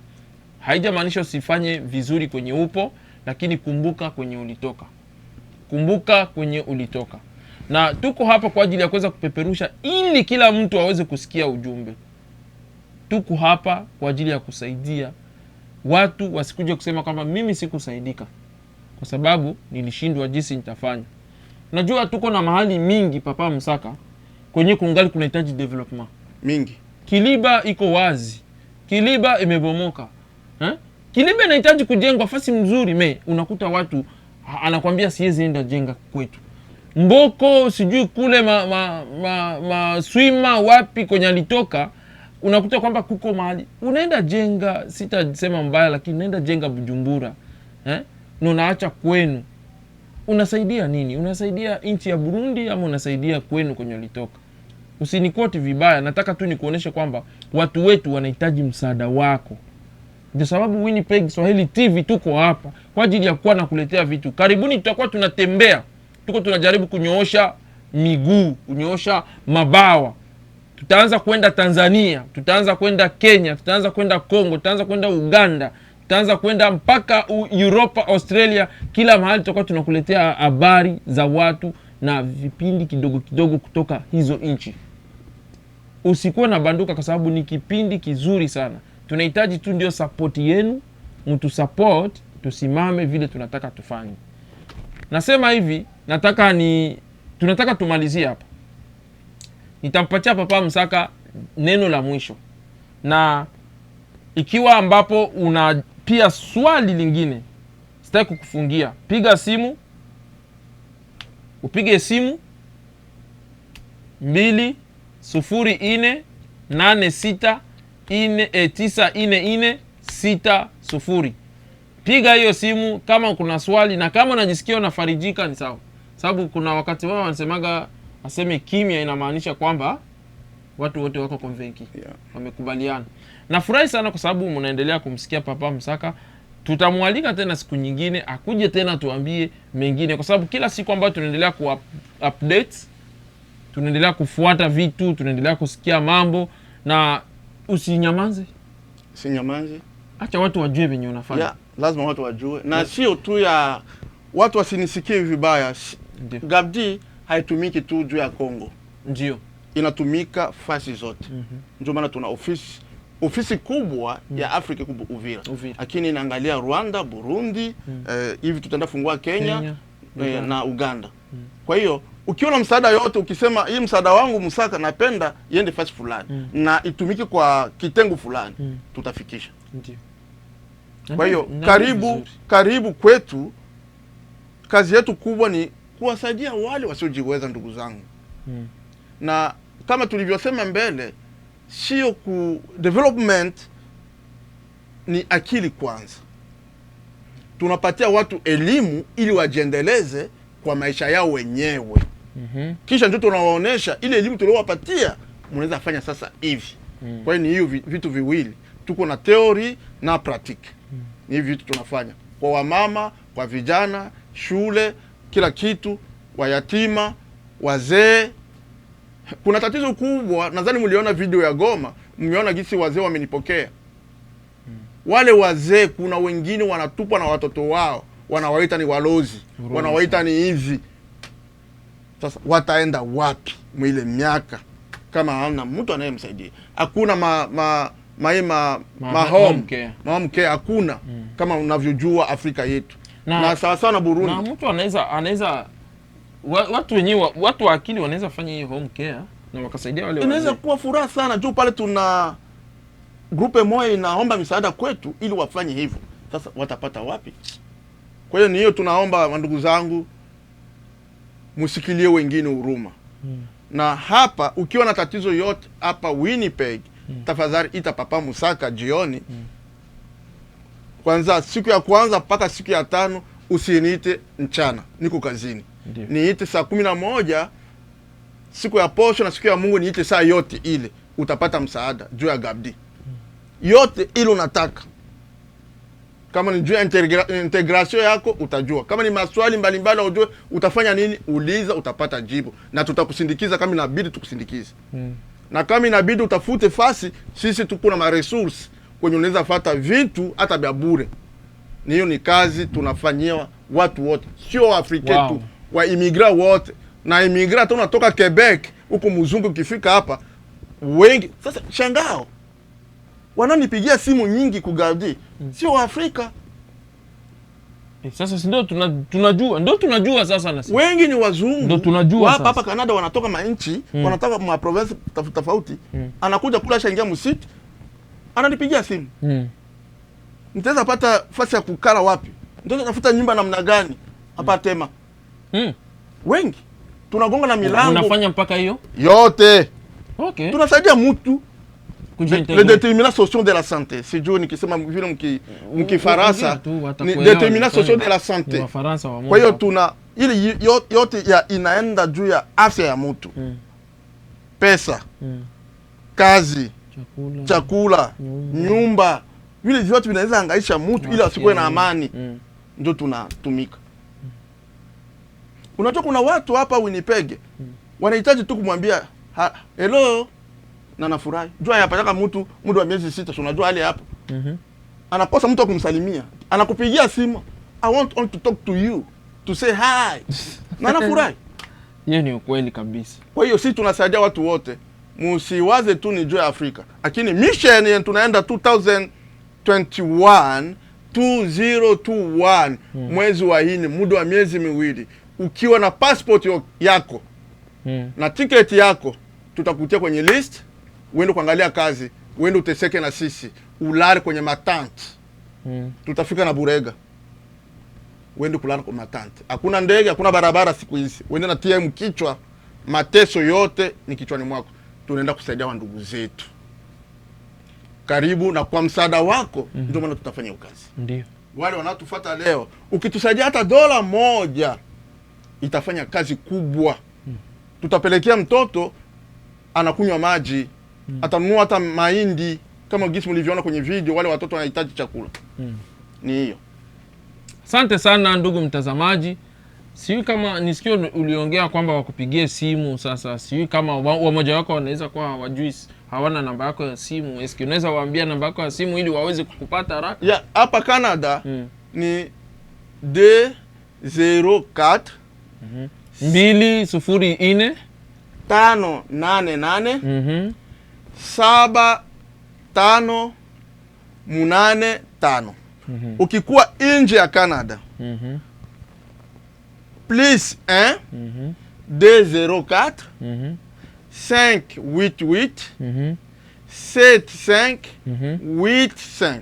Haijamaanisha usifanye vizuri kwenye upo, lakini kumbuka kwenye ulitoka. Kumbuka kwenye ulitoka. Na tuko hapa kwa ajili ya kuweza kupeperusha ili kila mtu aweze kusikia ujumbe. Tuko hapa kwa ajili ya kusaidia watu wasikuje kusema kwamba mimi sikusaidika kwa sababu nilishindwa jinsi nitafanya. Najua tuko na mahali mingi Papa Msaka kwenye kungali kunahitaji development mingi. Kiliba iko wazi. Kiliba imebomoka. Kiliba inahitaji kujengwa fasi mzuri, unakuta watu anakuambia siwezi enda jenga kwetu. Mboko sijui kule swima wapi kwenye alitoka, unakuta kwamba kuko mahali unaenda jenga, sitasema mbaya lakini unaenda jenga Bujumbura. Na unaacha kwenu. Unasaidia nini? Unasaidia nchi ya Burundi ama unasaidia kwenu kwenye alitoka? Usinikoti vibaya, nataka tu nikuoneshe kwamba watu wetu wanahitaji msaada wako. Ndio sababu Winnipeg Swahili TV tuko hapa kwa ajili ya kuwa na kuletea vitu. Karibuni tutakuwa tunatembea. Tuko tunajaribu kunyoosha miguu, kunyoosha mabawa. Tutaanza kwenda Tanzania, tutaanza kwenda Kenya, tutaanza kwenda Kongo, tutaanza kwenda Uganda, tutaanza kwenda mpaka Europa, Australia, kila mahali tutakuwa tunakuletea habari za watu na vipindi kidogo kidogo kutoka hizo nchi. Usikuwe na banduka kwa sababu ni kipindi kizuri sana. Tunahitaji tu ndio support yenu, mtu support, tusimame vile tunataka tufanye. Nasema hivi, tunataka tumalizie hapa. Nitampatia Papa Msaka neno la mwisho. Na ikiwa ambapo una pia swali lingine, sitaki kukufungia, piga simu, upige simu 2084694460. Piga hiyo simu kama kuna swali, na kama unajisikia unafarijika ni sawa, sababu kuna wakati wao wanasemaga aseme kimya inamaanisha kwamba watu wote wako convenki, wamekubaliana. Nafurahi sana kwa sababu mnaendelea kumsikia Papa Msaka. Tutamwalika tena siku nyingine akuje tena tuambie mengine, kwa sababu kila siku ambayo tunaendelea ku update, tunaendelea kufuata vitu, tunaendelea kusikia mambo, na usinyamaze. Sinyamaze. Acha watu wajue venye unafanya. Lazima watu wajue. Na sio tu ya watu wasinisikie vibaya. Gabdi haitumiki tu juu ya Kongo. Ndio. Inatumika fasi zote. Ndio maana tuna ofisi kubwa ya Afrika kubwa Uvira. Lakini inaangalia Rwanda, Burundi, hivi tutaenda fungua Kenya na Uganda. Kwa hiyo ukiona msaada yote, ukisema hii msaada wangu Msaka napenda iende fasi fulani na itumike kwa kitengo fulani, tutafikisha. Ndio. Kwa hiyo karibu kwetu. Kazi yetu kubwa ni kuwasaidia wale wasiojiweza, ndugu zangu. Na kama tulivyosema mbele, sio development ni akili kwanza. Tunapatia watu elimu ili wajiendeleze kwa maisha yao wenyewe. Kisha ndio tunawaonesha ile elimu tuliowapatia mnaweza fanya sasa hivi. Kwa hiyo ni hiyo vitu viwili. Tuko na theory na pratique. Ni hivi vitu tunafanya kwa wamama, kwa vijana, shule, kila kitu, wayatima, wazee. Kuna tatizo kubwa, nadhani mliona video ya Goma, mmeona jinsi wazee wamenipokea. Wale wazee kuna wengine wanatupwa na watoto wao, wanawaita ni walozi, wanawaita ni hivi. Sasa wataenda wapi mwile miaka kama hana mtu anayemsaidia? Hakuna home care hakuna. Kama unavyojua Afrika yetu na sawa sawa na Burundi. Na mtu anaweza watu wenyewe, watu wa akili wanaweza fanya hiyo home care na wakasaidia wale wazee. Inaweza kuwa furaha sana juu pale tuna grupe moja inaomba misaada kwetu ili wafanye hivyo. Sasa watapata wapi? Kwa hiyo ni hiyo tunaomba, ndugu zangu, msikilie wengine huruma. Na hapa ukiwa na tatizo yote hapa Winnipeg, tafadhali ita Papa Msaka jioni. Kwanza siku ya kwanza mpaka siku ya 5 usiniite mchana, niko kazini. Niite saa 11 siku ya posho, na siku ya Mungu niite saa yote ile, utapata msaada juu ya Gabdi. Yote ile unataka. Kama ni juu ya integration yako utajua. Kama ni maswali mbalimbali ujue utafanya nini, uliza, utapata jibu. Na tutakusindikiza kama inabidi tukusindikize. Na kama inabidi utafute fasi, sisi tuko na resource kwenye unaweza fata vitu hata vya bure. Ni hiyo ni kazi tunafanyia watu wote, sio Afrika tu, wa immigrant wote. Na immigrant unatoka Quebec, huko mzungu ukifika hapa wengi. Sasa shangao wananipigia simu nyingi kugadi, sio Afrika. Sasa ndio tunajua sasa na sisi. Wengi ni wazungu. Ndio tunajua sasa. Hapa Canada wanatoka manchi, wanatoka ma province tofauti. Anakuja kula shangia msiti. Ananipigia simu. Nitaweza pata fasi ya kukala wapi? Nitaweza tafuta nyumba namna gani? Hapa Tema. Wengi. Tunagonga na milango. Unafanya mpaka hiyo? Yote. Okay. Tunasaidia mtu. Le détermination de la santé. Sijui nikisema vile mkifaransa ni détermination de la santé. Kwa hiyo tuna ili yote ya inaenda juu ya afya ya mtu. Pesa, kazi, chakula, nyumba, vile vyote vinaweza hangaisha mtu ili asikuwe na amani. Ndio tunatumika. Unajua kuna watu hapa Winnipeg wanahitaji tu kumwambia hello na nafurahi. Jua yapataka mtu muda wa miezi 6, unajua hali hapo. Anakosa mtu kumsalimia. Anakupigia simu, I want to talk to you, to say hi. Na nafurahi. Hiyo ni ukweli kabisa. Kwa hiyo sisi tunasaidia watu wote. Msiwaze tu ni juu ya Afrika. Lakini mission tunaenda 2021 mwezi wa 4, muda wa miezi miwili. Ukiwa na passport yako na tiketi yako, tutakutia kwenye list, uende kuangalia kazi, uende uteseke na sisi, ulale kwenye matanti. Tutafika na Burega. Uende kulala kwa matanti. Hakuna ndege, hakuna barabara siku hizi. Uende na TM kichwa, mateso yote ni kichwani mwako. Tunaenda kusaidia wa ndugu zetu. Karibu, na kwa msaada wako ndio maana tutafanya kazi. Ndio. Wale wanatufuata leo, ukitusaidia hata $1 itafanya kazi kubwa. Tutapelekea mtoto anakunywa maji, atanunua hata mahindi kama gisi mlivyoona kwenye video, wale watoto wanahitaji chakula. Ni hiyo. Asante sana ndugu mtazamaji. Sijui kama nisikio uliongea kwamba wakupigie simu sasa. Sijui kama wamoja wako wanaweza kuwa hawajui, hawana namba yako ya simu. Eski unaweza waambia namba yako ya simu ili waweze kukupata haraka? Ya, hapa Canada ni 204 204 588 7585. Ukikuwa nje ya Canada plus 1 204 588 7585.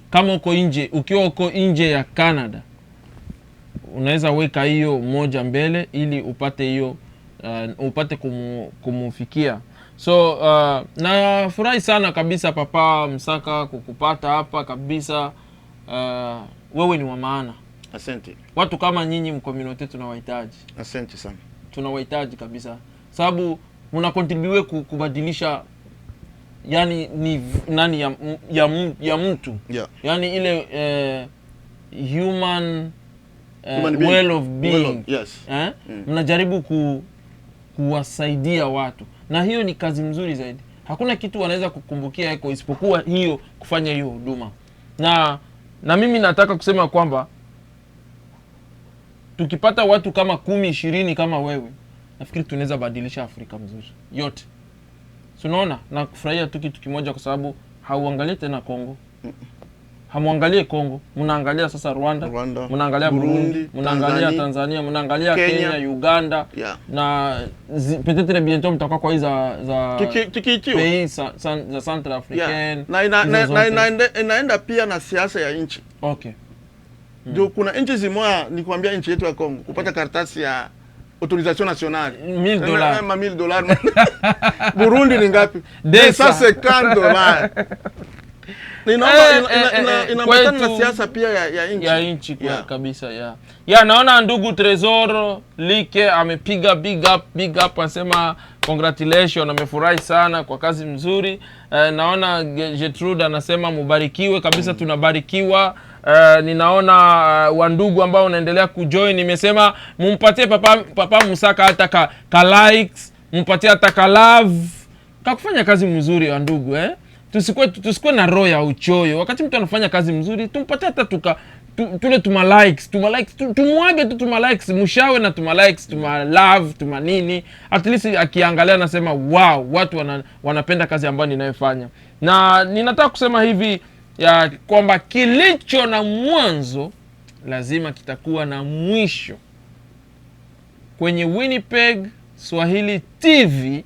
Kama uko nje, ukiwa uko nje ya Canada unaweza weka hiyo moja mbele ili upate hiyo upate kumufikia. So nafurahi sana kabisa Papa Msaka kukupata hapa kabisa. Wewe ni wa maana. Asante. Watu kama nyinyi mcommunity tunawahitaji. Asante sana. Tunawahitaji kabisa. Sababu mna contribute kubadilisha yani ni nani ya mtu. Yeah. Yani ile human well of being. Yes. Mnajaribu kuwasaidia watu. Na hiyo ni kazi mzuri zaidi. Hakuna kitu wanaweza kukumbukia yako isipokuwa hiyo, kufanya hiyo huduma. Na mimi nataka kusema kwamba tukipata watu kama 10-20 kama wewe, nafikiri tunaweza badilisha Afrika mzuri yote. Unaona, na kufurahia tu kitu kimoja, kwa sababu hauangalie tena Kongo. Hamuangalie Kongo, mnaangalia sasa Rwanda, mnaangalia Burundi, mnaangalia Tanzania, mnaangalia Kenya, Uganda. Yeah. Na peut-être bientôt mtakuwa kwa hizo za pays za Central African. Na inaenda pia na siasa ya nchi. Okay. Ndio kuna nchi zimoya, nikwambia nchi yetu ya Kongo kupata karatasi ya autorisation nationale $1000. $1000. Burundi ni ngapi? $250. Inaambatana na siasa pia ya nchi kabisa. Naona ndugu Tresor Like amepiga big up anasema congratulations, amefurahi sana kwa kazi mzuri. Naona Gertrude anasema mubarikiwe kabisa. Tunabarikiwa. Ninaona wandugu ambao unaendelea kujoin, nimesema mumpatie papa Msaka hata ka likes, mumpatie hata ka love, kakufanya kazi mzuri wa ndugu. Tusikwe na roho ya uchoyo. Wakati mtu anafanya kazi mzuri, tumpatie hata tule tuma likes, tumwage tu tuma likes, mushawe na tuma likes, tuma love, tuma nini. At least akiangalia anasema wow, watu wanapenda kazi ambayo ninayofanya. Na ninataka kusema hivi ya kwamba kilicho na mwanzo lazima kitakuwa na mwisho. Kwenye Winnipeg Swahili TV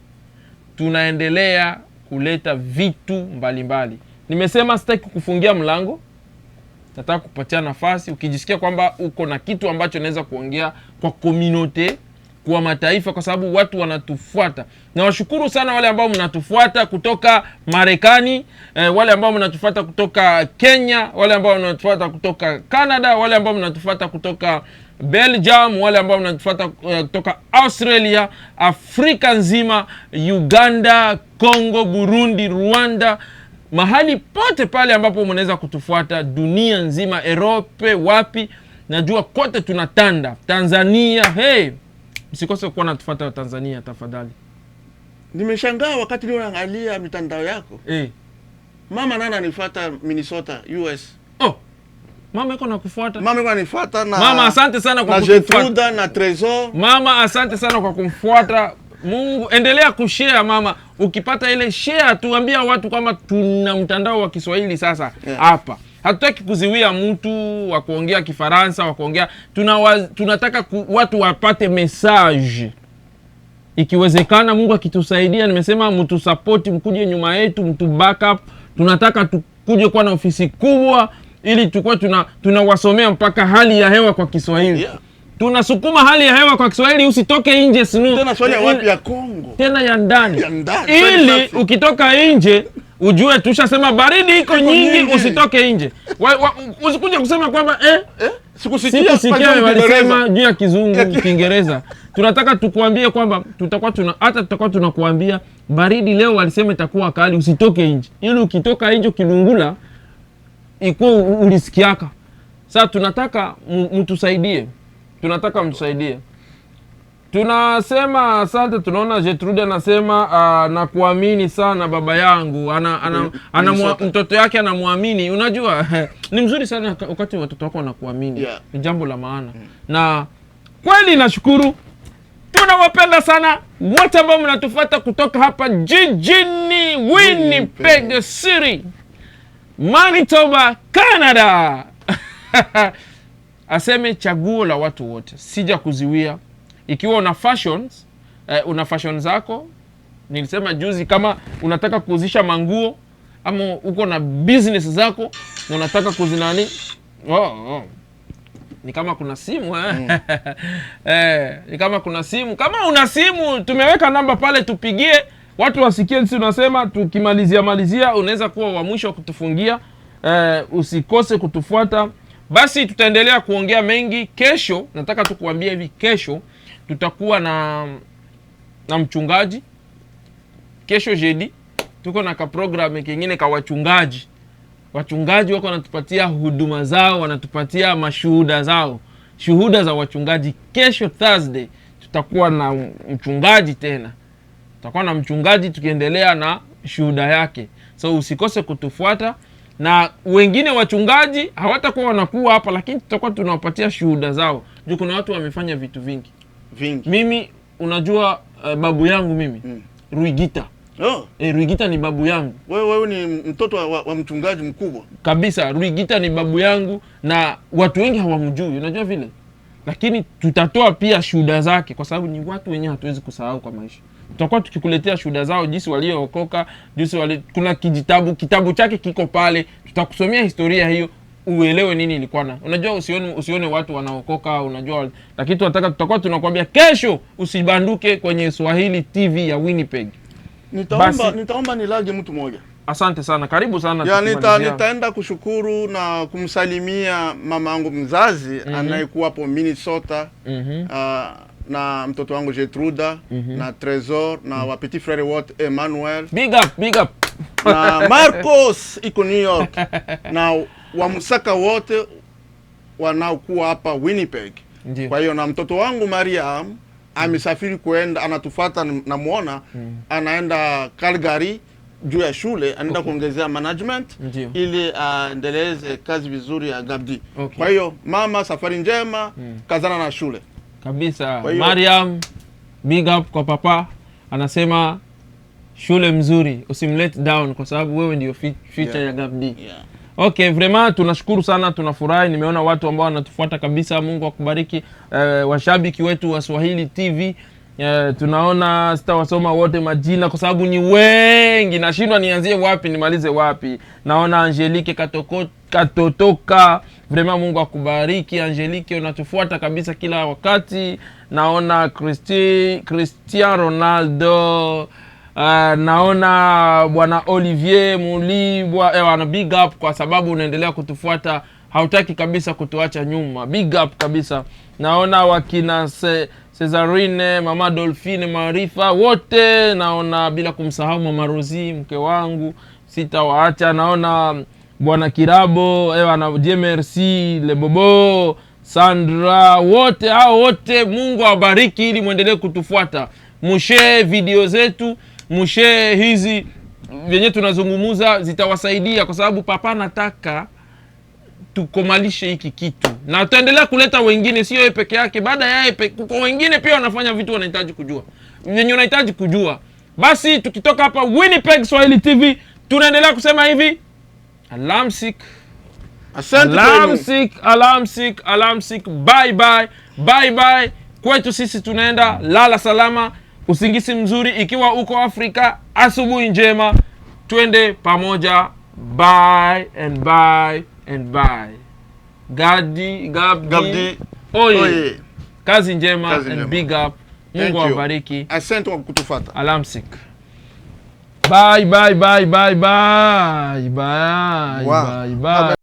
tunaendelea kuleta vitu mbalimbali. Nimesema sitaki kufungia mlango. Nataka kupatia nafasi ukijisikia kwamba uko na kitu ambacho naweza kuongea kwa community, kwa mataifa, kwa sababu watu wanatufuata. Na washukuru sana wale ambao mnatufuata kutoka Marekani, wale ambao mnatufuata kutoka Kenya, wale ambao mnatufuata kutoka Canada, wale ambao mnatufuata kutoka Belgium, wale ambao mnatufuata kutoka Australia, Afrika nzima, Uganda, Congo, Burundi, Rwanda, mahali pote pale ambapo mnaweza kutufuata dunia nzima, Europe, wapi, najua kote tunatanda. Tanzania, hey, msikose kuwa natufuata wa Tanzania tafadhali. Nimeshangaa wakati leo naangalia mitandao yako. Mama nana nifuata Minnesota, US. Mama yuko nakufuata. Mama yuko ananifuata na Mama, asante sana kwa kutufuata. Na Tresor. Mama, asante sana kwa kumfuata. Mungu endelea kushare mama. Ukipata ile share, tuambia watu kama tuna mtandao wa Kiswahili sasa hapa. Hatutaki kuziwia mtu wa kuongea Kifaransa, wa kuongea. Tunataka watu wapate message. Ikiwezekana Mungu akitusaidia, nimesema mtu support, mkuje nyuma yetu, mtu backup. Tunataka kuje kuwa na ofisi kubwa ili tukue tunawasomea mpaka hali ya hewa kwa Kiswahili. Yeah. Tunasukuma hali ya hewa kwa Kiswahili, usitoke nje sinu. Tena swali ya wapi ya Kongo? Tena ya ndani. Ili ukitoka nje ujue tushasema baridi iko nyingi, usitoke nje. Usikuje kusema kwamba sikusikia walisema juu ya kizungu Kiingereza. Tunataka tukuambie kwamba tutakuwa tunakuambia baridi leo walisema itakuwa kali, usitoke nje. Ili ukitoka nje ukilungula iko ulisikiaka. Sasa tunataka mtusaidie. Mtusaidie. Tunasema asante. Tunaona Gertrude anasema na kuamini sana baba yangu. Mtoto yake anamwamini. Unajua ni mzuri sana wakati watoto wako wanakuamini. Yeah. Ni jambo la maana. Na kweli nashukuru. Tunawapenda sana wote ambao mnatufuata kutoka hapa jijini Winnipeg City, Manitoba, Canada. Aseme chaguo la watu wote. Sija kuziwia. Ikiwa una fashion zako, nilisema juzi, kama unataka kuuzisha manguo ama uko na business zako na unataka kuzinani, ni kama kuna simu ni kama kuna simu. Kama una simu, tumeweka namba pale, tupigie watu wasikie sisi tunasema. Tukimalizia unaweza kuwa wa mwisho kutufungia. Usikose kutufuata. Basi tutaendelea kuongea mengi. Kesho nataka tukuambia hivi, kesho tutakuwa na mchungaji. Kesho jeudi tuko na ka program kingine ka wachungaji. Wachungaji wako wanatupatia huduma zao, wanatupatia mashuhuda zao. Shuhuda za wachungaji. Kesho Thursday tutakuwa na mchungaji tena. Tutakuwa na mchungaji tukiendelea na shuhuda yake. So usikose kutufuata. Na wengine wachungaji hawatakuwa wanakuwa hapa, lakini tutakuwa tunawapatia shuhuda zao. Juu kuna watu wamefanya vitu vingi. Mimi unajua babu yangu mimi Ruigita. Ruigita ni babu yangu. Wewe ni mtoto wa mchungaji mkubwa kabisa. Ruigita ni babu yangu na watu wengi hawamjui, unajua vile. Lakini tutatoa pia shuhuda zake kwa sababu ni watu wenyewe hatuwezi kusahau kwa maisha. Tutakuwa tukikuletea shuhuda zao, jinsi waliookoka, kuna kitabu chake kiko pale. Tutakusomea historia hiyo uelewe nini ilikuwa na. Unajua usione watu wanaokoka, unajua, lakini tutakuwa tunakwambia kesho usibanduke kwenye Swahili TV ya Winnipeg. Nitaomba nilage mtu mmoja. Asante sana. Karibu sana. Ya nitaenda kushukuru na kumsalimia mama yangu mzazi anayekuwa hapo Minnesota. Na mtoto wangu Gertrude na Trésor na wa petit frère wote Emmanuel. Big up. Na Marcos iko New York. Na wa Musaka wote wanaokuwa hapa Winnipeg. Ndiyo. Kwa hiyo na mtoto wangu Mariam amesafiri kuenda, anatufuata namuona, anaenda Calgary juu ya shule, anaenda kuongezea management. Ndiyo. Ili aendeleze kazi vizuri ya Gabdi. Okay. Kwa hiyo mama, safari njema, kazana na shule. Kabisa. Mariam, big up kwa papa. Anasema shule mzuri, usimlet down kwa sababu wewe ndio future ya Gabdi. Yeah. Okay, vraiment tunashukuru sana, tunafurahi. Nimeona watu ambao wanatufuata kabisa. Mungu akubariki. Washabiki wetu wa Swahili TV. Tunaona sitawasoma wote majina kwa sababu ni wengi. Nashindwa nianzie wapi nimalize wapi. Naona Angelique Katotoka. Vraiment Mungu akubariki Angelique, unatufuata kabisa kila wakati. Naona Cristiano Ronaldo. Naona bwana Olivier Mulibwa. Ana big up kwa sababu unaendelea kutufuata, hautaki kabisa kutuacha nyuma. Big up kabisa. Naona wakina Cesarine, mama Dolphine, Marifa wote. Naona bila kumsahau mama Rosie mke wangu, sitawaacha. Naona bwana Kirabo, ana JMRC, Lebobo, Sandra, wote hao wote. Mungu awabariki ili muendelee kutufuata. Mshare video zetu, mshare hizi venye tunazungumuza, zitawasaidia kwa sababu papa nataka tukomalishe hiki kitu. Na tutaendelea kuleta wengine, sio yeye peke yake. Baada ya yeye kwa wengine pia wanafanya vitu wanahitaji kujua. Wenye unahitaji kujua. Basi tukitoka hapa Winnipeg Swahili TV, tunaendelea kusema hivi. Alamsik. Asante. Alamsik. Bye bye. Kwetu sisi tunaenda, lala salama, usingisi mzuri. Ikiwa uko Afrika, asubuhi njema. Twende pamoja. Bye and bye and bye. Gabdi. Oye. Kazi njema and big up. Mungu awabariki. Asante kwa kutufuata. Alamsik. Bye bye bye bye bye. Bye bye bye.